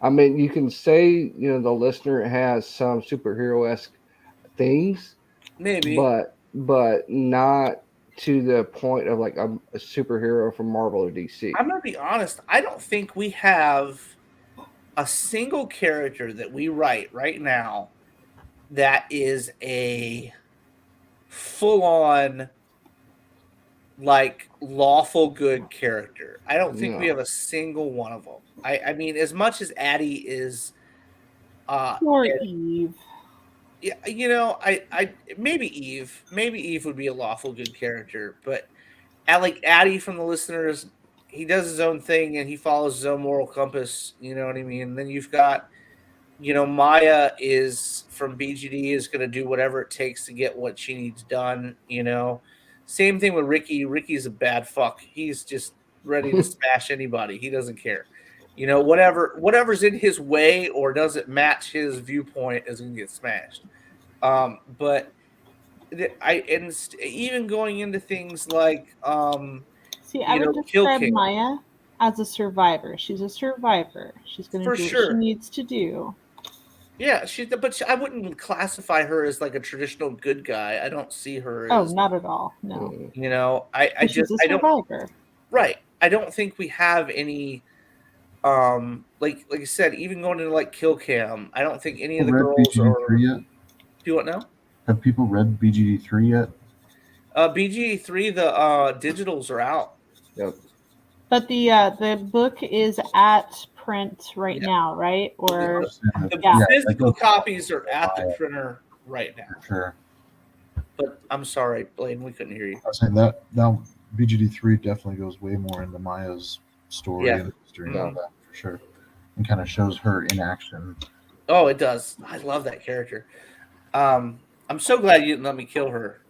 I mean, you can say, you know, the listener has some superhero-esque things, maybe, but not to the point of like a superhero from Marvel or DC. I'm gonna be honest. I don't think we have a single character that we write right now that is a full-on, like, lawful good character. I don't think we have a single one of them. I mean, as much as Addie is or Eve. Yeah, you know, I maybe Eve would be a lawful good character, but like Addie from the listeners, he does his own thing and he follows his own moral compass, you know what I mean? And then you've got, you know, Maya is from BGD, is going to do whatever it takes to get what she needs done, you know. Same thing with Ricky. Ricky's a bad fuck. He's just ready to smash anybody. He doesn't care. You know, whatever's in his way or doesn't match his viewpoint is going to get smashed. But even going into things like, I would describe Maya as a survivor. She's a survivor. She's going to do what she needs to do. Yeah, but I wouldn't classify her as like a traditional good guy. I don't see her as, not at all. No. You know, I don't. Right. I don't think we have any. Like I said, even going into like Kill Cam, I don't think any of the girls are. Yet? Do what now? Have people read BGD 3 yet? BGD 3, the digitals are out. Yep. But the book is at print right now, right? Or the physical copies are at the printer right now. For sure. But I'm sorry, Blaine, we couldn't hear you. I was saying that now BGD 3 definitely goes way more into Maya's story and history and all that, for sure, and kind of shows her in action. Oh, it does. I love that character. I'm so glad you didn't let me kill her.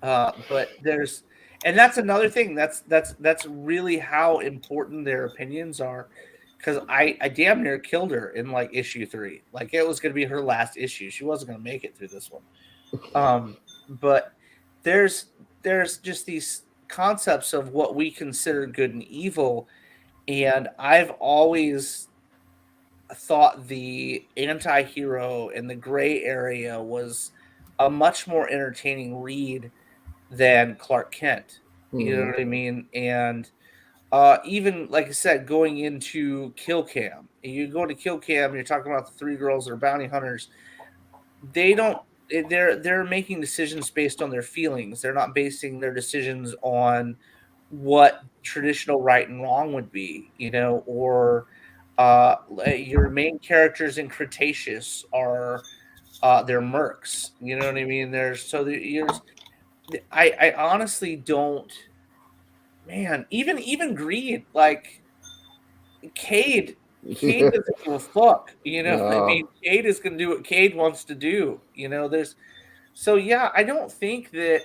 But there's, and that's another thing. That's really how important their opinions are. Because I damn near killed her in like issue 3. Like, it was going to be her last issue. She wasn't going to make it through this one. But there's just these concepts of what we consider good and evil, and I've always thought the anti-hero and the gray area was a much more entertaining read than Clark Kent. You know what I mean? And even, like I said, going into Kill Cam, you go to Kill Cam, you're talking about the 3 girls that are bounty hunters. They don't they're making decisions based on their feelings. They're not basing their decisions on what traditional right and wrong would be, or your main characters in Cretaceous are they're mercs. You know what I mean? I honestly don't, man. Even Greed, like Cade doesn't give a fuck. You know what I mean? Cade is going to do what Cade wants to do. So yeah, I don't think that.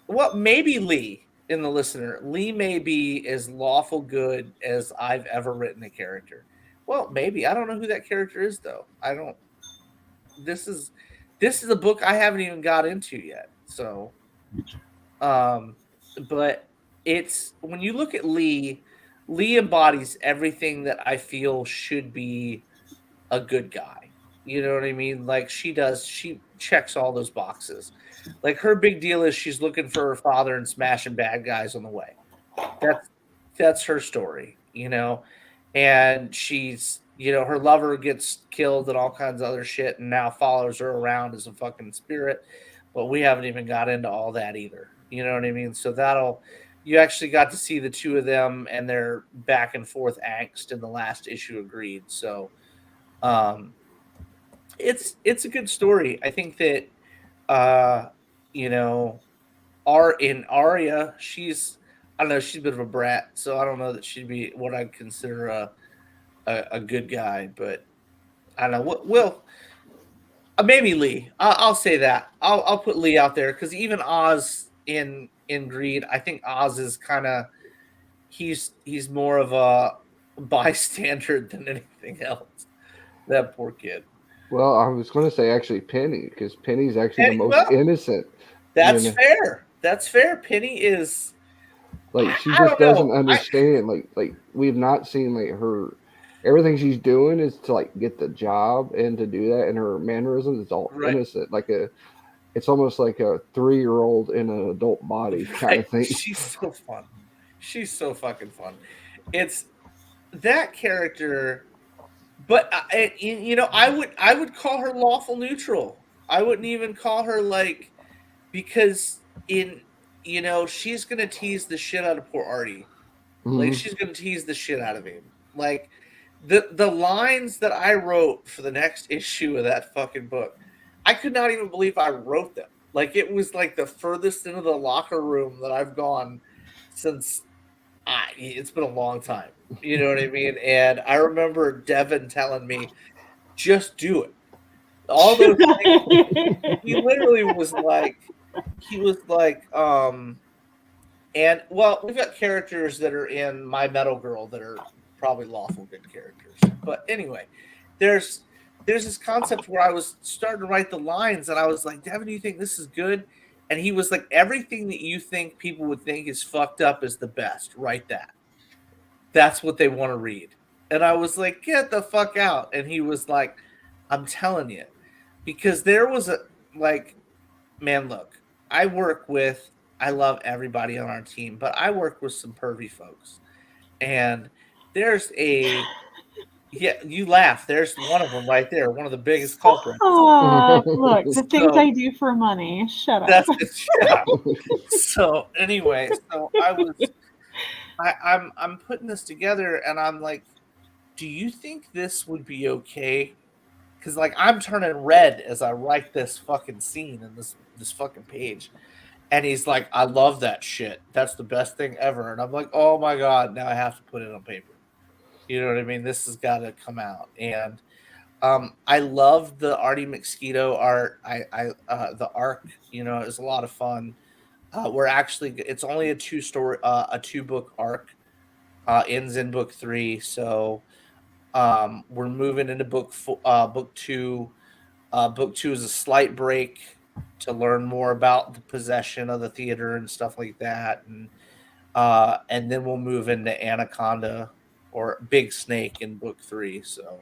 Well, maybe Lee in the listener. Lee may be as lawful good as I've ever written a character. Well, maybe. I don't know who that character is though. I don't. This is a book I haven't even got into yet. So, but it's when you look at Lee embodies everything that I feel should be a good guy. You know what I mean? Like she checks all those boxes. Like her big deal is she's looking for her father and smashing bad guys on the way. That's her story, and she's, her lover gets killed and all kinds of other shit and now follows her around as a fucking spirit. But we haven't even got into all that either. You know what I mean? So you actually got to see the two of them and their back and forth angst in the last issue of Greed. So, it's a good story. I think that, in Arya, I don't know, she's a bit of a brat, so I don't know that she'd be what I'd consider a good guy, but I don't know. What will maybe Lee? I'll say that. I'll put Lee out there because even Oz in Greed, I think Oz is kind of he's more of a bystander than anything else. That poor kid. Well, I was going to say actually Penny, because Penny's actually the most innocent. That's fair. That's fair. Penny is like she just doesn't understand. Like we've not seen like her. Everything she's doing is to like get the job and to do that, and her mannerisms is all innocent. It's almost like a 3-year-old in an adult body kind of thing. She's so fun. She's so fucking fun. It's that character. But I would call her lawful neutral. I wouldn't even call her because she's gonna tease the shit out of poor Artie. Mm-hmm. Like she's gonna tease the shit out of him. Like the lines that I wrote for the next issue of that fucking book, I could not even believe I wrote them. Like it was like the furthest into the locker room that I've gone since. It's been a long time. You know what I mean? And I remember Devin telling me, just do it. All those things. He literally was like, and well, we've got characters that are in My Metal Girl that are probably lawful good characters. But anyway, there's this concept where I was starting to write the lines and I was like, Devin, do you think this is good? And he was like, everything that you think people would think is fucked up is the best. Write that. That's what they want to read. And I was like, get the fuck out. And he was like, I'm telling you. Because there was man, look, I love everybody on our team, but I work with some pervy folks. And there's you laugh. There's one of them right there, one of the biggest culprits. Look, the things I do for money. Shut up. So anyway, I'm putting this together, and I'm like, do you think this would be okay? Because I'm turning red as I write this fucking scene in this fucking page, and he's like, I love that shit. That's the best thing ever. And I'm like, oh my god, now I have to put it on paper. You know what I mean? This has got to come out. And I love the Artie Mosquito art. The arc, is a lot of fun. It's only a 2-book arc. Ends in book 3. So we're moving into book 2. Book 2 is a slight break to learn more about the possession of the theater and stuff like that. And then we'll move into Anaconda or Big Snake in book 3. So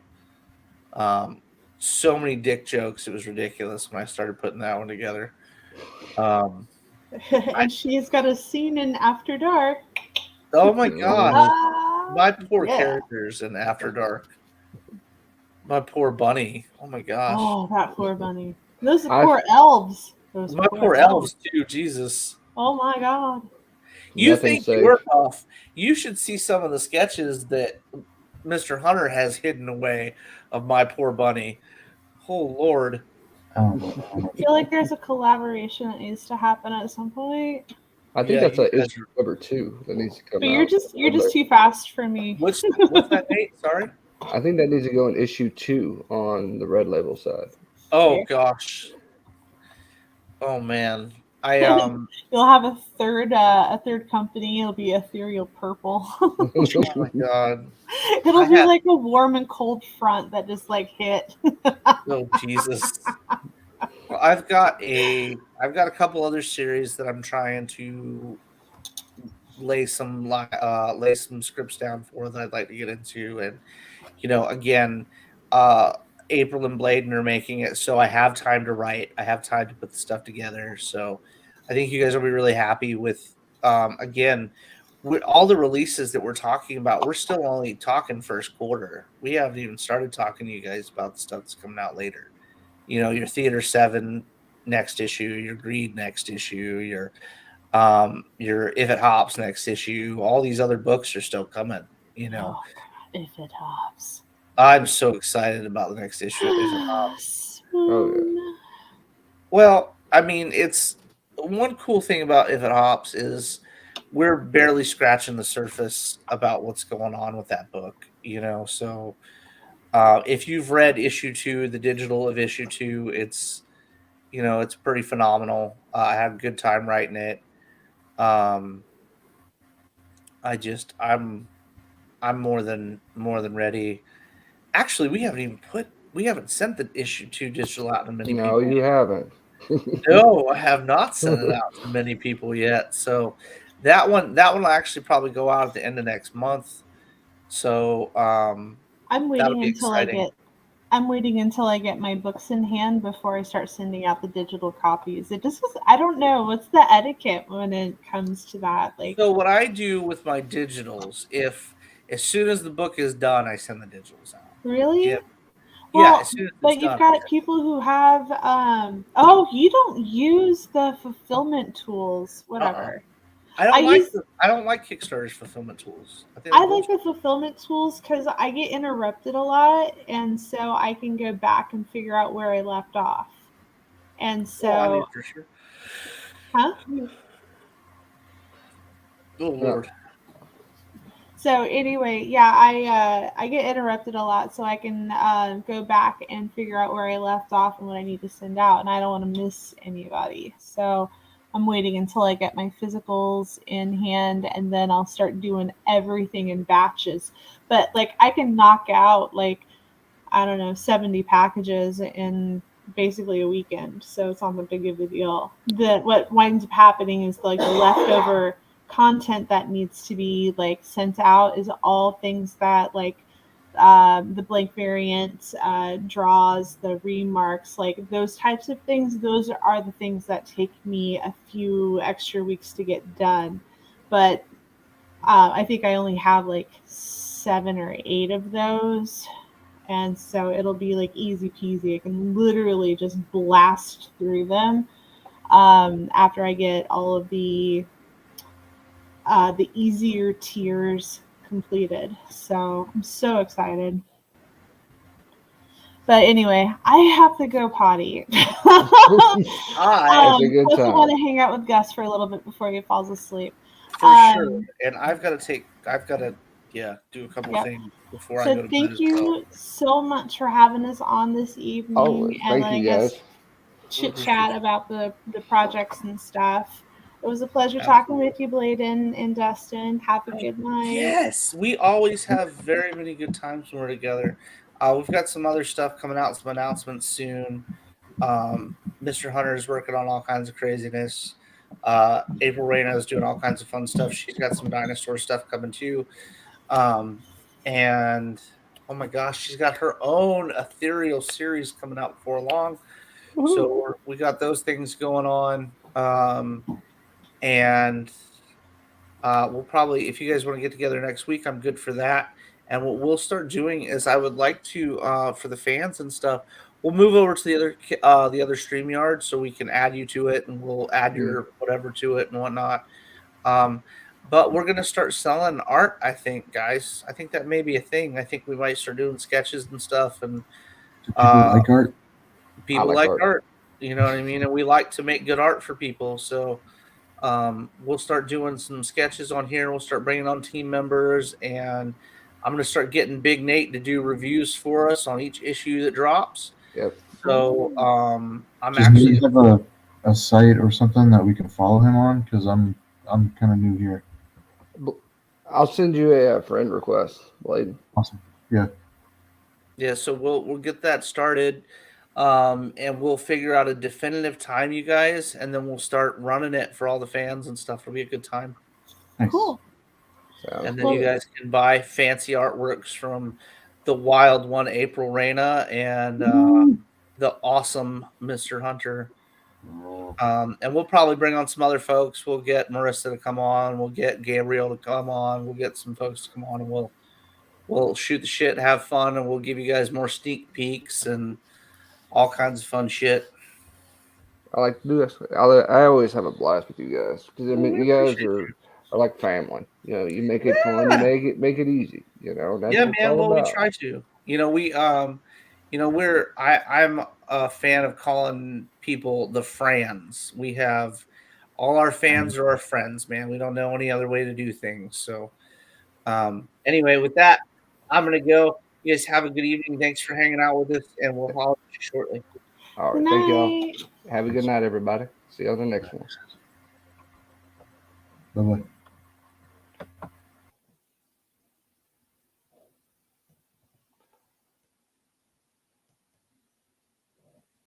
so many dick jokes. It was ridiculous when I started putting that one together. And she's got a scene in After Dark. Oh my god. My poor characters in After Dark. My poor bunny. Oh my gosh. Oh, that poor bunny. Those poor elves. Those My poor elves too. Jesus. Oh my god. You Nothing think safe. you're tough? You should see some of the sketches that Mr. Hunter has hidden away of my poor bunny. Oh Lord. I I feel like there's a collaboration that needs to happen at some point. I think Yeah, that's you a guys issue number 2 that needs to come But out. you're just too fast for me. What's that, Nate? Sorry. I think that needs to go in issue 2 on the Red Label side. Oh gosh. Oh man. I You'll have a third company. It'll be Ethereal Purple. oh my god. It'll be like a warm and cold front that just like hit. Oh Jesus. Well, I've got a couple other series that I'm trying to lay some scripts down for that I'd like to get into, and again, April and Bladen are making it, so I have time to write. I have time to put the stuff together. So I think you guys will be really happy with again with all the releases that we're talking about. We're still only talking first quarter. We haven't even started talking to you guys about the stuff that's coming out later. Your Theater 7 next issue, your Greed next issue, your If It Hops next issue. All these other books are still coming. Oh God, If It Hops. I'm so excited about the next issue of If It Hops. Oh, yeah. Well, I mean, it's one cool thing about If It Hops is we're barely scratching the surface about what's going on with that book. So if you've read issue 2, the digital of issue 2, it's it's pretty phenomenal. I had a good time writing it. I'm more than ready. Actually, we haven't sent the issue 2 digital out to many people. No, you haven't. No, I have not sent it out to many people yet. So that one will actually probably go out at the end of next month. So I'm waiting until I get my books in hand before I start sending out the digital copies. It just I don't know what's the etiquette when it comes to that. Like, so what I do with my digitals, as soon as the book is done, I send the digitals out. Really? Well, as soon as but you've got people who have you don't use the fulfillment tools, whatever. I don't like Kickstarter's fulfillment tools. I like the fulfillment tools because I get interrupted a lot, and so I can go back and figure out where I left off. And so, for sure. Huh? Oh Lord. So anyway, yeah, I get interrupted a lot, so I can go back and figure out where I left off and what I need to send out, and I don't want to miss anybody. So I'm waiting until I get my physicals in hand, and then I'll start doing everything in batches. But like I can knock out 70 packages in basically a weekend, so it's not that big of a deal. What winds up happening is like the leftover content that needs to be sent out is all things that the blank variant draws, the remarks, those types of things. Those are the things that take me a few extra weeks to get done. But I think I only have 7 or 8 of those, and so it'll be easy peasy. I can literally just blast through them after I get all of the easier tiers completed. So I'm so excited. But anyway, I have to go potty. That's a good I time. want to hang out with Gus for a little bit before he falls asleep. For sure. And I've got to do a couple of things before I go to bed. So thank you so much for having us on this evening and letting us chit chat about the projects and stuff. It was a pleasure talking with you, Bladen and Dustin. Have a good night. Yes, we always have very many good times when we're together. We've got some other stuff coming out, some announcements soon. Mr. Hunter is working on all kinds of craziness. April Reyna is doing all kinds of fun stuff. She's got some dinosaur stuff coming too. And oh my gosh, she's got her own ethereal series coming out before long. Woo-hoo. So we got those things going on. And we'll probably, if you guys want to get together next week, I'm good for that. And what we'll start doing is I would like to, for the fans and stuff, we'll move over to the other StreamYard so we can add you to it, and we'll add your whatever to it and whatnot. But we're gonna start selling art, I think, guys. I think that may be a thing. I think we might start doing sketches and stuff, and Do people like art? people like like art. art. You know what I mean? And we like to make good art for people. So we'll start doing some sketches on here. We'll start bringing on team members, and I'm going to start getting Big Nate to do reviews for us on each issue that drops. Yep. So I'm Does actually Nate have a site or something that we can follow him on? Because I'm kind of new here. I'll send you a friend request, Blade. Awesome. Yeah. Yeah, so we'll get that started, and we'll figure out a definitive time, you guys, and then we'll start running it for all the fans and stuff. It'll be a good time. Nice. Cool. And then you guys can buy fancy artworks from the wild one, April Reyna, and the awesome Mr. Hunter. And we'll probably bring on some other folks. We'll get Marissa to come on. We'll get Gabriel to come on. We'll get some folks to come on, and we'll shoot the shit, have fun, and we'll give you guys more sneak peeks and all kinds of fun shit. I like to do this. I always have a blast with you guys because I mean, We you guys appreciate are like family. You know, you make it fun. You make it easy. You know, that's Yeah, what it's man. all Well, about. we try to. You know, I'm a fan of calling people the Frans. We have all our fans are our friends, man. We don't know any other way to do things. So, anyway, with that, I'm gonna go. You guys have a good evening. Thanks for hanging out with us, and we'll holler at you shortly. All Good right, thank y'all. night. Have a good night, everybody. See you on the next one. Bye bye.